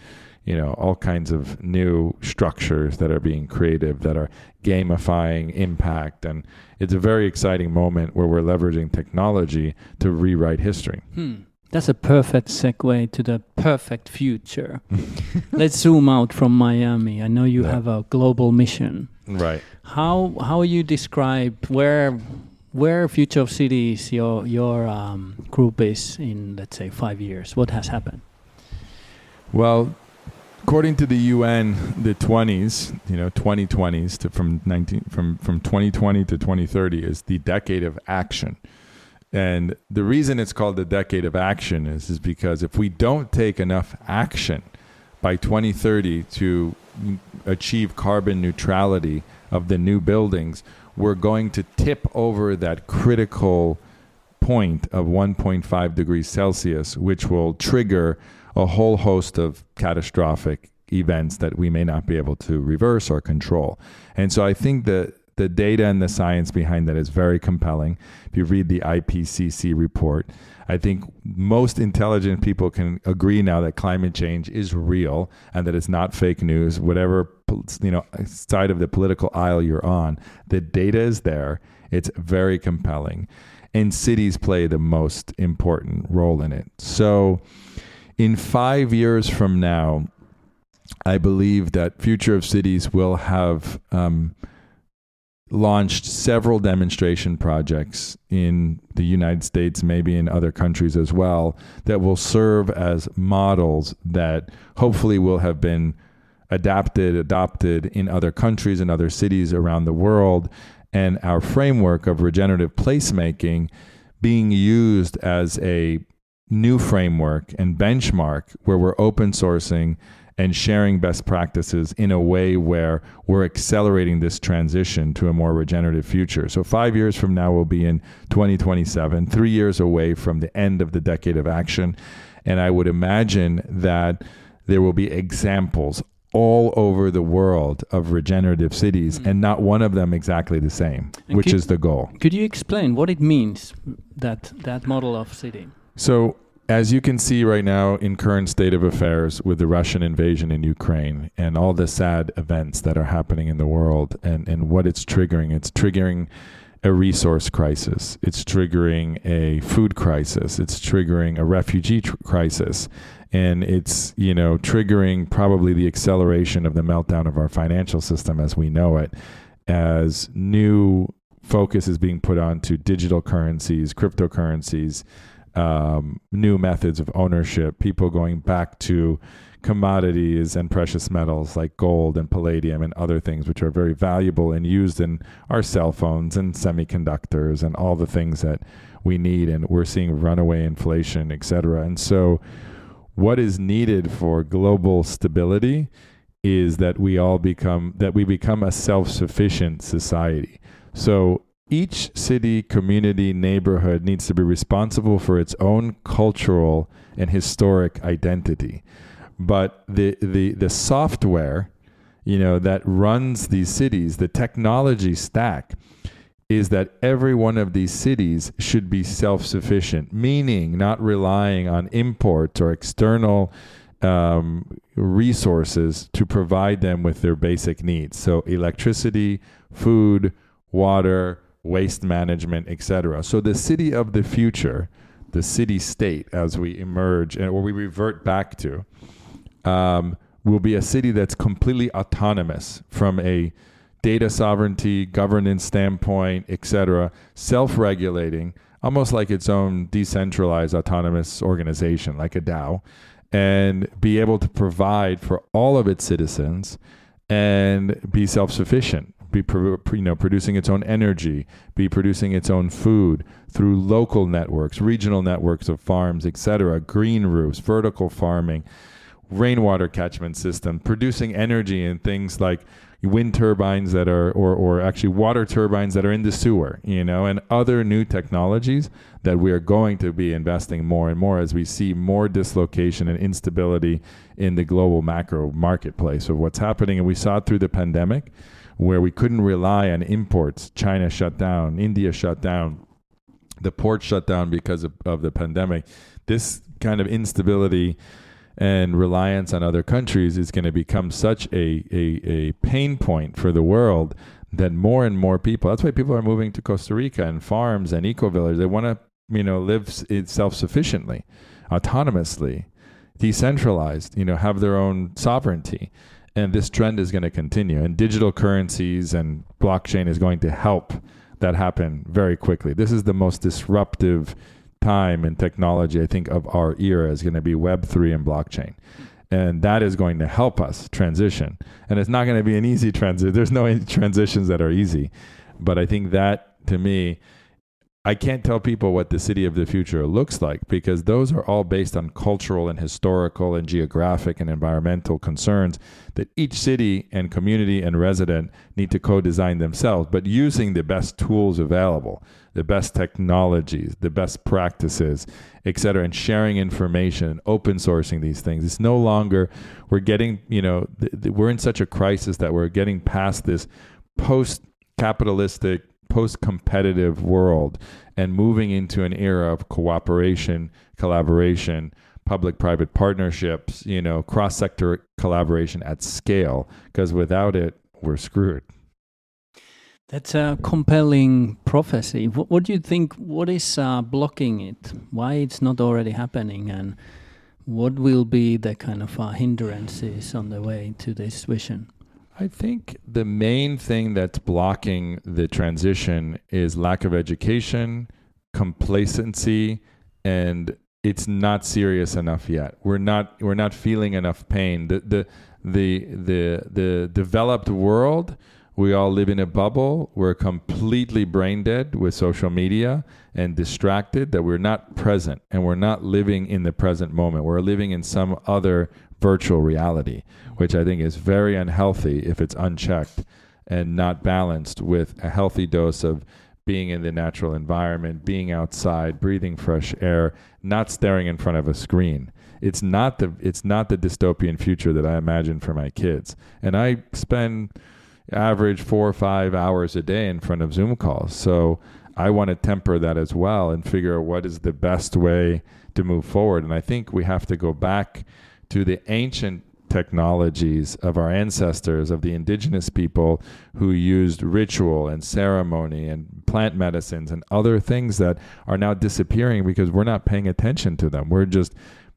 all kinds of new structures that are being creative, that are gamifying impact. And it's a very exciting moment where we're leveraging technology to rewrite history. That's a perfect segue to the perfect future. Let's zoom out from Miami. I know you have a global mission. Right. How you describe where Future of Cities, your group is in, let's say, 5 years? What has happened? Well, according to the UN, the 2020s from 2020 to 2030 is the decade of action. And the reason it's called the decade of action is because if we don't take enough action by 2030 to achieve carbon neutrality of the new buildings, we're going to tip over that critical point of 1.5 degrees Celsius, which will trigger a whole host of catastrophic events that we may not be able to reverse or control. And so I think that the data and the science behind that is very compelling. If you read the IPCC report, I think most intelligent people can agree now that climate change is real and that it's not fake news. Whatever side of the political aisle you're on, the data is there. It's very compelling. And cities play the most important role in it. So in 5 years from now, I believe that Future of Cities will have launched several demonstration projects in the United States, maybe in other countries as well, that will serve as models that hopefully will have been adopted in other countries and other cities around the world, and our framework of regenerative placemaking being used as a new framework and benchmark where we're open sourcing and sharing best practices in a way where we're accelerating this transition to a more regenerative future. So 5 years from now, we'll be in 2027, 3 years away from the end of the decade of action. And I would imagine that there will be examples all over the world of regenerative cities, and not one of them exactly the same, which is the goal. Could you explain what it means, that model of city? So as you can see right now in current state of affairs with the Russian invasion in Ukraine and all the sad events that are happening in the world and what it's triggering a resource crisis. It's triggering a food crisis. It's triggering a refugee crisis. And it's, triggering probably the acceleration of the meltdown of our financial system as we know it, as new focus is being put onto digital currencies, cryptocurrencies, new methods of ownership, people going back to commodities and precious metals like gold and palladium and other things which are very valuable and used in our cell phones and semiconductors and all the things that we need. And we're seeing runaway inflation, etc. And so what is needed for global stability is that we become a self-sufficient society. So each city, community, neighborhood needs to be responsible for its own cultural and historic identity. But the software, that runs these cities, the technology stack, is that every one of these cities should be self-sufficient, meaning not relying on imports or external resources to provide them with their basic needs. So electricity, food, water, waste management, etc. So the city of the future, the city state as we emerge or we revert back to, will be a city that's completely autonomous from a data sovereignty, governance standpoint, etc., self-regulating, almost like its own decentralized autonomous organization, like a DAO, and be able to provide for all of its citizens and be self-sufficient, be producing its own energy, be producing its own food through local networks, regional networks of farms, etc., green roofs, vertical farming, rainwater catchment system, producing energy in things like wind turbines that are, or actually water turbines that are in the sewer, and other new technologies that we are going to be investing more and more as we see more dislocation and instability in the global macro marketplace of what's happening. And we saw it through the pandemic, where we couldn't rely on imports. China shut down, India shut down, the ports shut down because of the pandemic. This kind of instability and reliance on other countries is going to become such a pain point for the world that more and more people, that's why people are moving to Costa Rica and farms and eco-villages. They want to, live self-sufficiently, autonomously, decentralized, have their own sovereignty. And this trend is going to continue. And digital currencies and blockchain is going to help that happen very quickly. This is the most disruptive time and technology, I think, of our era is going to be Web3 and blockchain. And that is going to help us transition. And it's not going to be an easy transition. There's no transitions that are easy. But I think that, to me, I can't tell people what the city of the future looks like, because those are all based on cultural and historical and geographic and environmental concerns that each city and community and resident need to co-design themselves, but using the best tools available, the best technologies, the best practices, et cetera, and sharing information, open sourcing these things. It's no longer, we're getting, we're in such a crisis that we're getting past this post-capitalistic, post-competitive world and moving into an era of cooperation, collaboration, public-private partnerships, cross-sector collaboration at scale, because without it, we're screwed. That's a compelling prophecy. What do you think, what is blocking it? Why it's not already happening? And what will be the kind of hindrances on the way to this vision? I think the main thing that's blocking the transition is lack of education, complacency, and it's not serious enough yet. We're not feeling enough pain. The developed world, we all live in a bubble. We're completely brain dead with social media and distracted, that we're not present and we're not living in the present moment. We're living in some other virtual reality, which I think is very unhealthy if it's unchecked and not balanced with a healthy dose of being in the natural environment, being outside, breathing fresh air, not staring in front of a screen. It's not the dystopian future that I imagine for my kids. And I spend average 4 or 5 hours a day in front of Zoom calls. So I want to temper that as well and figure out what is the best way to move forward. And I think we have to go back to the ancient technologies of our ancestors, of the indigenous people who used ritual and ceremony and plant medicines and other things that are now disappearing because we're not paying attention to them. We're just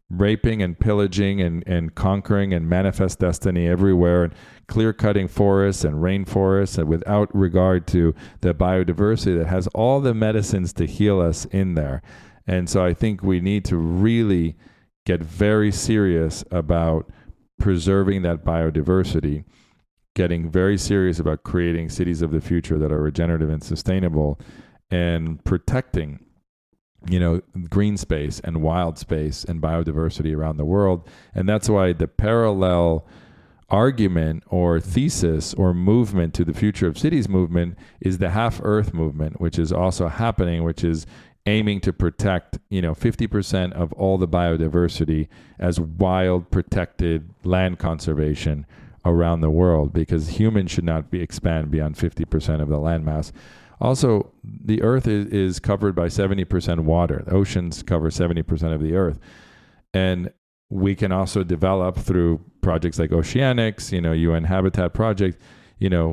raping and pillaging and conquering and manifest destiny everywhere, and clear-cutting forests and rainforests, and without regard to the biodiversity that has all the medicines to heal us in there. And so I think we need to really get very serious about preserving that biodiversity, getting very serious about creating cities of the future that are regenerative and sustainable, and protecting, green space and wild space and biodiversity around the world. And that's why the parallel argument or thesis or movement to the future of cities movement is the Half Earth movement, which is also happening, which is aiming to protect, 50% of all the biodiversity as wild, protected land conservation around the world, because humans should not expand beyond 50% of the landmass. Also, the Earth is covered by 70% water. The oceans cover 70% of the Earth. And we can also develop through projects like Oceanics, UN Habitat Project,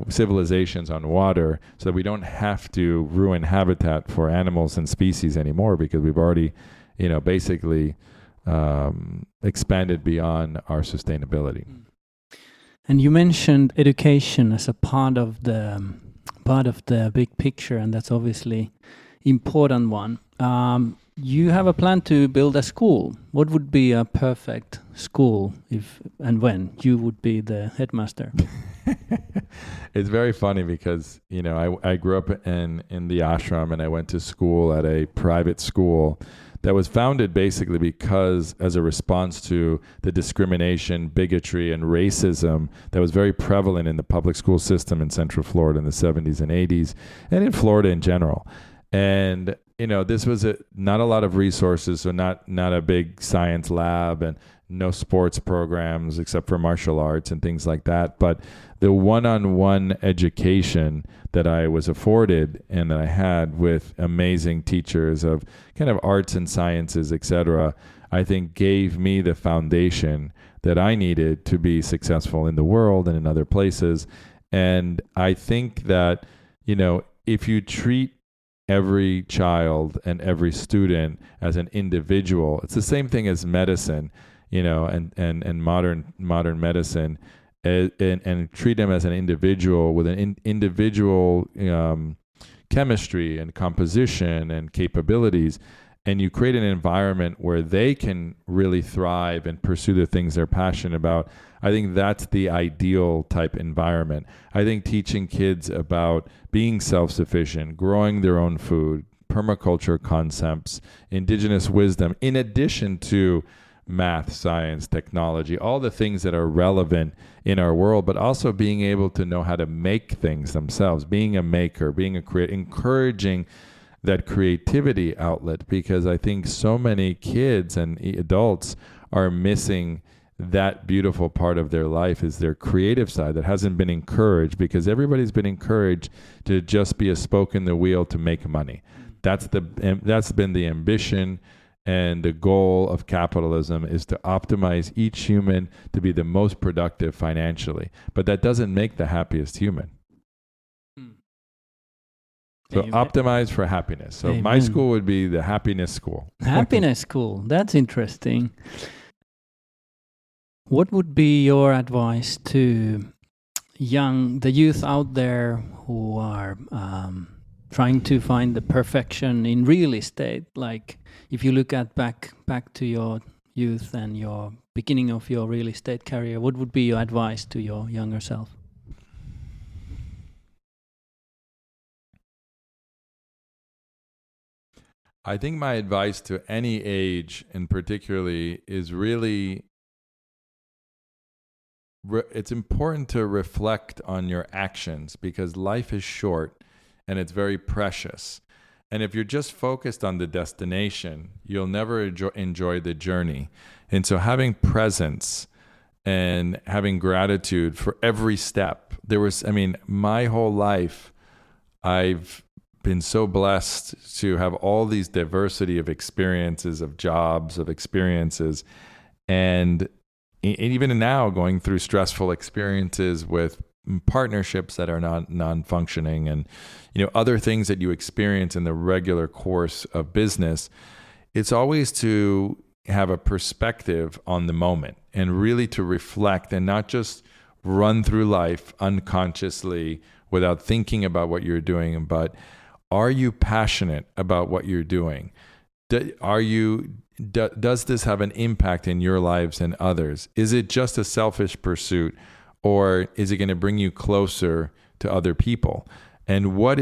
civilizations on water, so that we don't have to ruin habitat for animals and species anymore, because we've already, basically expanded beyond our sustainability. And you mentioned education as a part of the big picture, and that's obviously important one. You have a plan to build a school. What would be a perfect school if and when you would be the headmaster? It's very funny because, I grew up in the ashram, and I went to school at a private school that was founded basically because as a response to the discrimination, bigotry, and racism that was very prevalent in the public school system in Central Florida in the 70s and 80s, and in Florida in general. And, this was not a lot of resources, so not a big science lab and no sports programs except for martial arts and things like that. But the one-on-one education that I was afforded and that I had with amazing teachers of kind of arts and sciences, etc., I think gave me the foundation that I needed to be successful in the world and in other places. And I think that, if you treat every child and every student as an individual, it's the same thing as medicine, and modern medicine, and treat them as an individual with an individual chemistry and composition and capabilities, and you create an environment where they can really thrive and pursue the things they're passionate about. I think that's the ideal type environment. I think teaching kids about being self-sufficient, growing their own food, permaculture concepts, indigenous wisdom, in addition to math, science, technology, all the things that are relevant in our world, but also being able to know how to make things themselves, being a maker, being a creator, encouraging that creativity outlet, because I think so many kids and adults are missing that beautiful part of their life, is their creative side that hasn't been encouraged, because everybody's been encouraged to just be a spoke in the wheel to make money. That's been the ambition. And the goal of capitalism is to optimize each human to be the most productive financially. But that doesn't make the happiest human. So Amen. Optimize for happiness. So Amen. My school would be the happiness school. Happiness school. That's interesting. What would be your advice to the youth out there who are trying to find the perfection in real estate? Like, if you look at back to your youth and your beginning of your real estate career, what would be your advice to your younger self? I think my advice to any age, and particularly, is really it's important to reflect on your actions, because life is short and it's very precious. And if you're just focused on the destination, you'll never enjoy the journey. And so having presence and having gratitude for every step. My whole life, I've been so blessed to have all these diversity of experiences, of jobs, of experiences. And even now, going through stressful experiences with partnerships that are not non-functioning, and other things that you experience in the regular course of business, it's always to have a perspective on the moment and really to reflect and not just run through life unconsciously without thinking about what you're doing, but are you passionate about what you're doing? Does this have an impact in your lives and others? Is it just a selfish pursuit, or is it going to bring you closer to other people? And what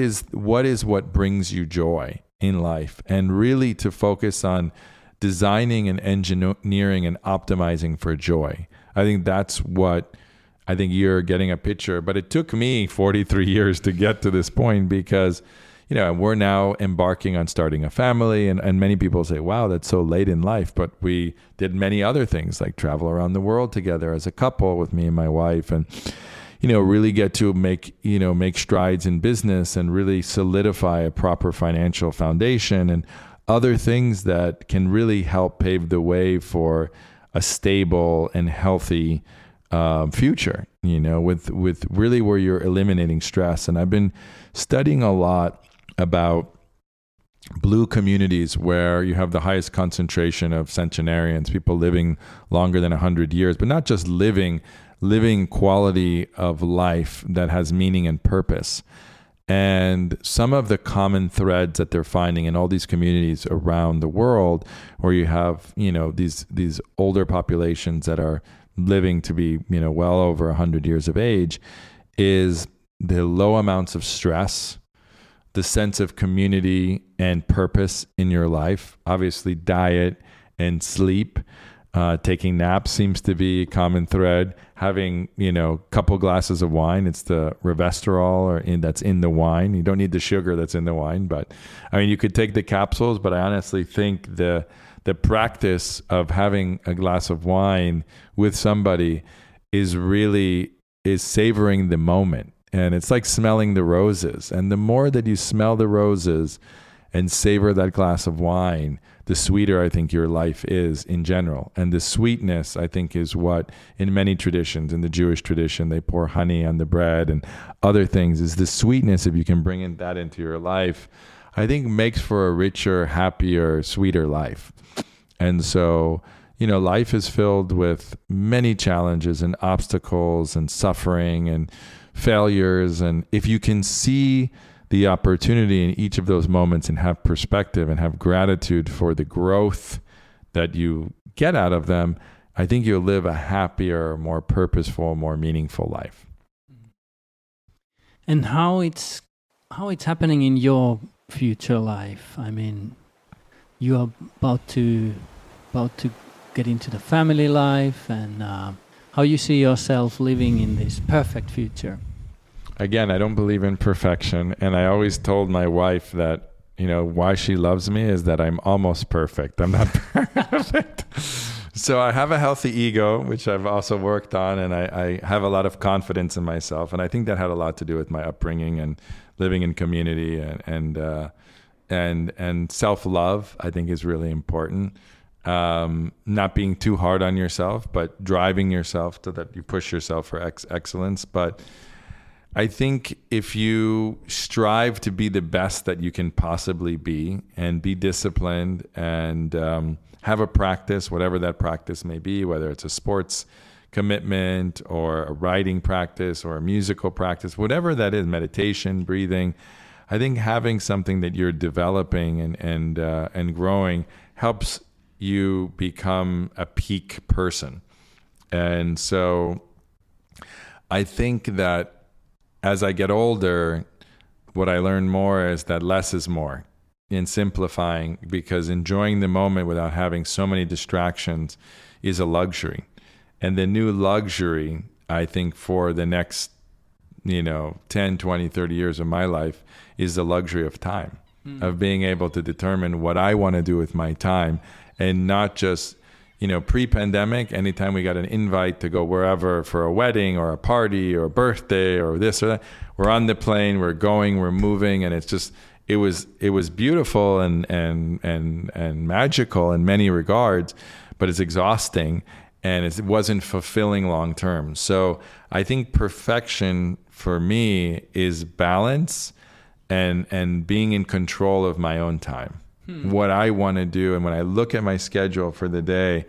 brings you joy in life? And really to focus on designing and engineering and optimizing for joy. I think that's what I think you're getting a picture. But it took me 43 years to get to this point, because we're now embarking on starting a family, and many people say, wow, that's so late in life. But we did many other things, like travel around the world together as a couple with me and my wife, and really get to make strides in business and really solidify a proper financial foundation and other things that can really help pave the way for a stable and healthy future, with really where you're eliminating stress. And I've been studying a lot about blue communities where you have the highest concentration of centenarians, people living longer than 100 years, but not just living living quality of life that has meaning and purpose. And some of the common threads that they're finding in all these communities around the world, where you have, these older populations that are living to be, well over 100 years of age, is the low amounts of stress, the sense of community and purpose in your life. Obviously, diet and sleep. Taking naps seems to be a common thread. Having, couple glasses of wine. It's the resveratrol that's in the wine. You don't need the sugar that's in the wine, but you could take the capsules, but I honestly think the practice of having a glass of wine with somebody is savoring the moment. And it's like smelling the roses. And the more that you smell the roses and savor that glass of wine, the sweeter I think your life is in general. And the sweetness, I think, is what in many traditions, in the Jewish tradition, they pour honey on the bread and other things, is the sweetness, if you can bring that into your life, I think makes for a richer, happier, sweeter life. And so, life is filled with many challenges and obstacles and suffering and failures. And if you can see the opportunity in each of those moments and have perspective and have gratitude for the growth that you get out of them, I think you'll live a happier, more purposeful, more meaningful life. And how it's happening in your future life? You are about to get into the family life, and how you see yourself living in this perfect future. Again, I don't believe in perfection. And I always told my wife that, why she loves me is that I'm almost perfect. I'm not perfect. So I have a healthy ego, which I've also worked on. And I have a lot of confidence in myself. And I think that had a lot to do with my upbringing and living in community and self-love, I think, is really important. Not being too hard on yourself, but driving yourself so that you push yourself for excellence. But I think if you strive to be the best that you can possibly be and be disciplined and have a practice, whatever that practice may be, whether it's a sports commitment or a writing practice or a musical practice, whatever that is, meditation, breathing, I think having something that you're developing and growing helps you become a peak person. And so I think that as I get older, what I learn more is that less is more in simplifying, because enjoying the moment without having so many distractions is a luxury. And the new luxury, I think, for the next, 10, 20, 30 years of my life is the luxury of time, of being able to determine what I want to do with my time, and not just, pre-pandemic, anytime we got an invite to go wherever for a wedding or a party or a birthday or this or that, we're on the plane, we're going, we're moving, and it's just, it was beautiful and magical in many regards, but it's exhausting and it wasn't fulfilling long term. So I think perfection for me is balance and being in control of my own time. What I want to do. And when I look at my schedule for the day,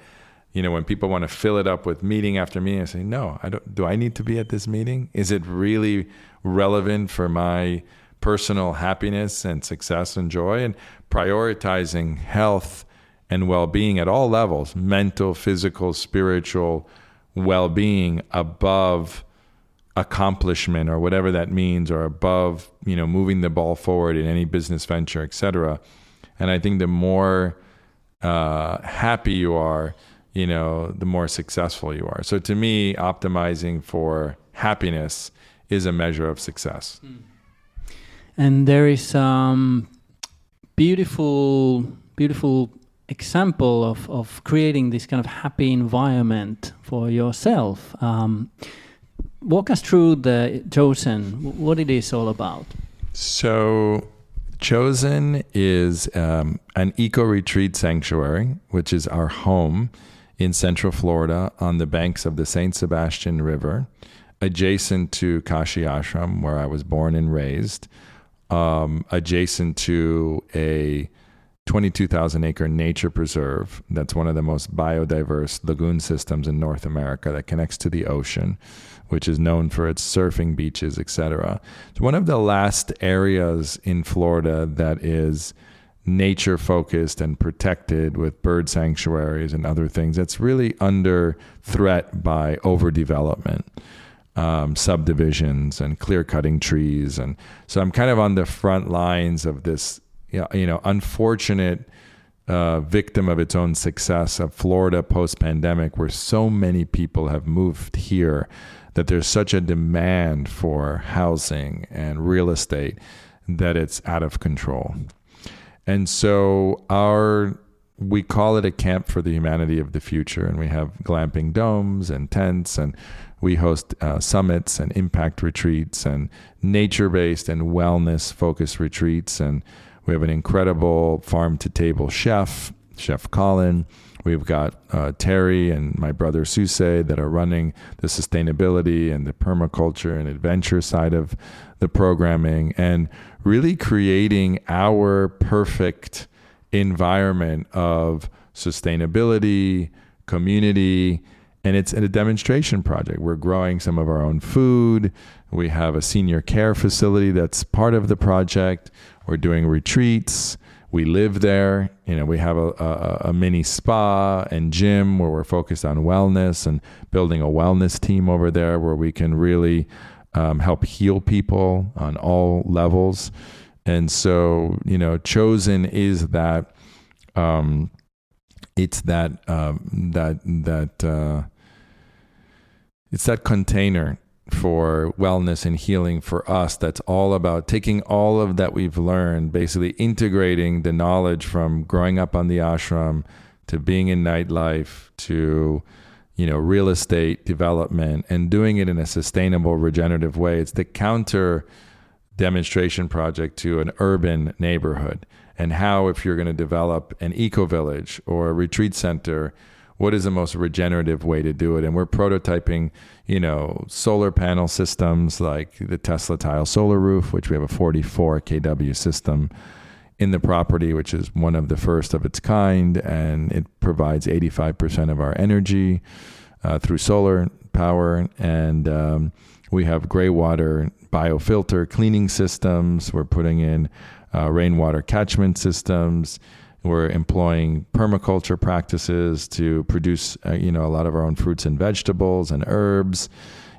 when people want to fill it up with meeting after meeting, I say, no, do I need to be at this meeting? Is it really relevant for my personal happiness and success and joy? And prioritizing health and well-being at all levels, mental, physical, spiritual well-being above accomplishment or whatever that means, or above, moving the ball forward in any business venture, etc. And I think the more happy you are, the more successful you are. So to me, optimizing for happiness is a measure of success. And there is beautiful example of creating this kind of happy environment for yourself. Walk us through the Chosen, what it is all about. So Chosen is an eco-retreat sanctuary, which is our home in Central Florida on the banks of the St. Sebastian River, adjacent to Kashi Ashram, where I was born and raised, adjacent to a 22,000 acre nature preserve. That's one of the most biodiverse lagoon systems in North America that connects to the ocean, which is known for its surfing beaches, etc. It's one of the last areas in Florida that is nature focused and protected with bird sanctuaries and other things. That's really under threat by overdevelopment, subdivisions and clear cutting trees. And so I'm kind of on the front lines of this, unfortunate victim of its own success of Florida post-pandemic, where so many people have moved here that there's such a demand for housing and real estate that it's out of control. And so we call it a camp for the humanity of the future, and we have glamping domes and tents, and we host summits and impact retreats and nature-based and wellness-focused retreats. And we have an incredible farm-to-table chef, Chef Colin. We've got Terry and my brother Suse that are running the sustainability and the permaculture and adventure side of the programming, and really creating our perfect environment of sustainability, community. And it's a demonstration project. We're growing some of our own food. We have a senior care facility that's part of the project. We're doing retreats. We live there. We have a mini spa and gym where we're focused on wellness and building a wellness team over there where we can really help heal people on all levels. And so, Chosen is that, it's that container for wellness and healing for us. That's all about taking all of that we've learned, basically integrating the knowledge from growing up on the ashram to being in nightlife to, real estate development, and doing it in a sustainable, regenerative way. It's the counter demonstration project to an urban neighborhood, and how, if you're going to develop an eco-village or a retreat center, what is the most regenerative way to do it? And we're prototyping, solar panel systems like the Tesla tile solar roof, which we have a 44 kW system in the property, which is one of the first of its kind. And it provides 85% of our energy through solar power. And we have gray water biofilter cleaning systems. We're putting in rainwater catchment systems. We're employing permaculture practices to produce, a lot of our own fruits and vegetables and herbs.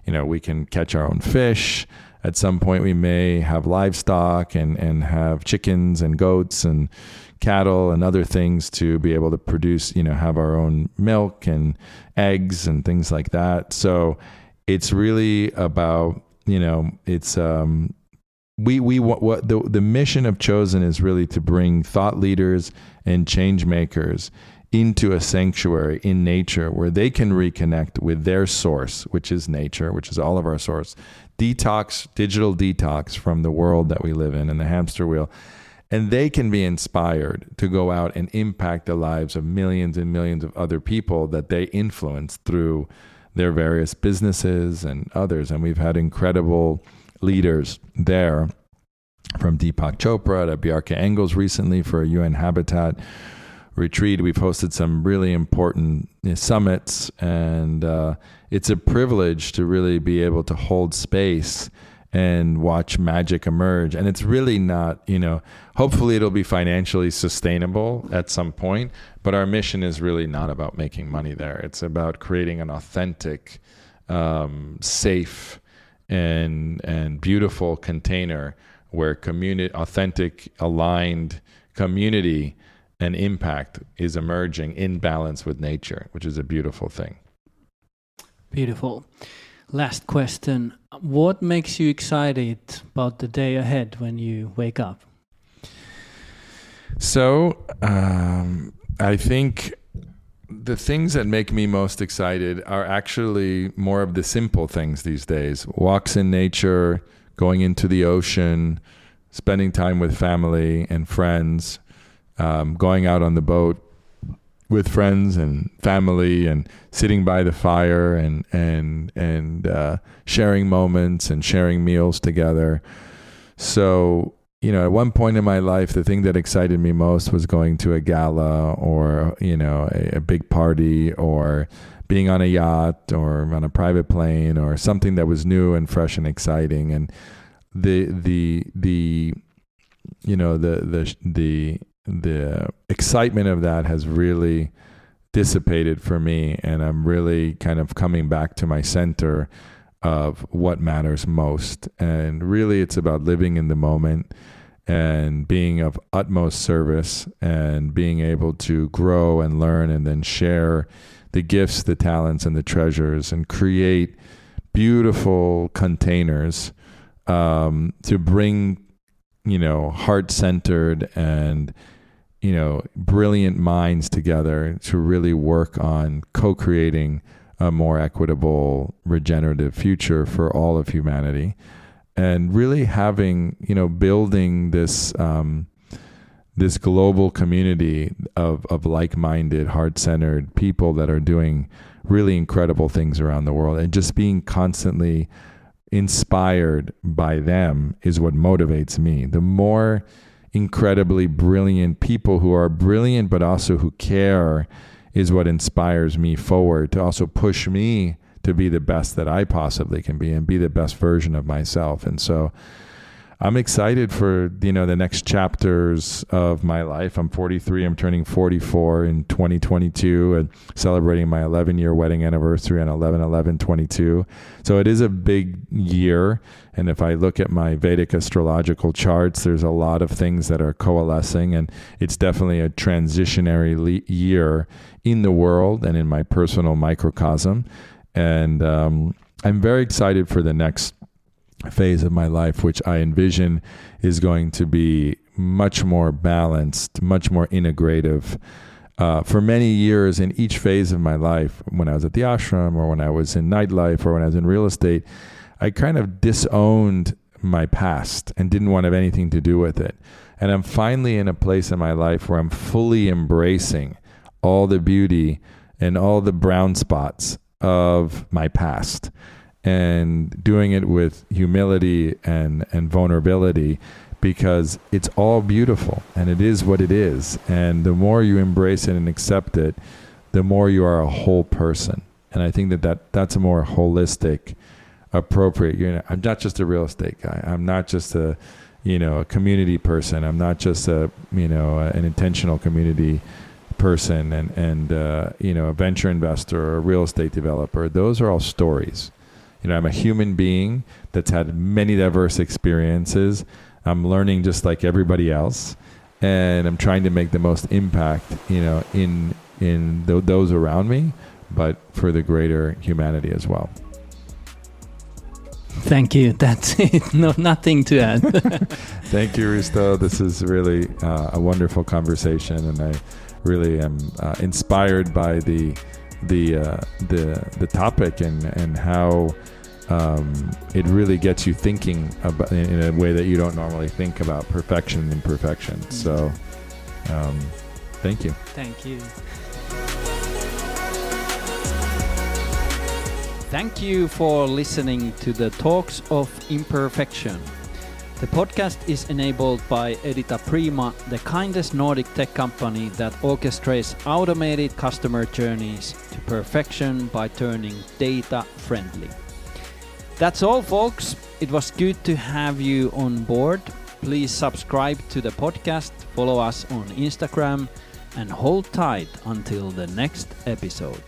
We can catch our own fish. At some point, we may have livestock and have chickens and goats and cattle and other things to be able to produce, have our own milk and eggs and things like that. So it's really about, the mission of Chosen is really to bring thought leaders and change makers into a sanctuary in nature where they can reconnect with their source, which is nature, which is all of our source. Digital detox from the world that we live in and the hamster wheel. And they can be inspired to go out and impact the lives of millions and millions of other people that they influence through their various businesses and others. And we've had incredible leaders there, from Deepak Chopra to Bjarke Engels recently for a UN Habitat retreat. We've hosted some really important summits, and it's a privilege to really be able to hold space and watch magic emerge. And it's really not, hopefully it'll be financially sustainable at some point, but our mission is really not about making money there. It's about creating an authentic, safe, and beautiful container where authentic, aligned community and impact is emerging in balance with nature, which is a beautiful thing. Beautiful. Last question. What makes you excited about the day ahead when you wake up? So I think the things that make me most excited are actually more of the simple things these days. Walks in nature, going into the ocean, spending time with family and friends, going out on the boat with friends and family, and sitting by the fire and sharing moments and sharing meals together. So at one point in my life, the thing that excited me most was going to a gala or, a big party or being on a yacht or on a private plane or something that was new and fresh and exciting. And the excitement of that has really dissipated for me, and I'm really kind of coming back to my center of what matters most. And really it's about living in the moment and being of utmost service and being able to grow and learn and then share the gifts, the talents, and the treasures, and create beautiful containers to bring, heart-centered and, brilliant minds together to really work on co-creating a more equitable, regenerative future for all of humanity. And really having, building this this global community of like-minded, heart-centered people that are doing really incredible things around the world, and just being constantly inspired by them is what motivates me. The more incredibly brilliant people who are brilliant but also who care is what inspires me forward to also push me to be the best that I possibly can be and be the best version of myself. And so I'm excited for, the next chapters of my life. I'm 43. I'm turning 44 in 2022 and celebrating my 11-year wedding anniversary on 11/11/22. So it is a big year. And if I look at my Vedic astrological charts, there's a lot of things that are coalescing, and it's definitely a transitionary year in the world and in my personal microcosm. And I'm very excited for the next phase of my life, which I envision is going to be much more balanced, much more integrative. For many years in each phase of my life, when I was at the ashram or when I was in nightlife or when I was in real estate, I kind of disowned my past and didn't want to have anything to do with it. And I'm finally in a place in my life where I'm fully embracing all the beauty and all the brown spots of my past, and doing it with humility and vulnerability, because it's all beautiful and it is what it is. And the more you embrace it and accept it, the more you are a whole person. And I think that's a more holistic, appropriate. I'm not just a real estate guy. I'm not just a community person. I'm not just an intentional community person and a venture investor or a real estate developer. Those are all stories. I'm a human being that's had many diverse experiences. I'm learning just like everybody else, and I'm trying to make the most impact, in those around me, but for the greater humanity as well. Thank you. That's it. No, nothing to add. Thank you, Risto. This is really a wonderful conversation, and I really am inspired by the topic and how it really gets you thinking about in a way that you don't normally think about perfection and imperfection. So thank you. Thank you. Thank you for listening to the Talks of Imperfection. The podcast is enabled by Edita Prima, the kindest Nordic tech company that orchestrates automated customer journeys to perfection by turning data friendly. That's all, folks. It was good to have you on board. Please subscribe to the podcast, follow us on Instagram, and hold tight until the next episode.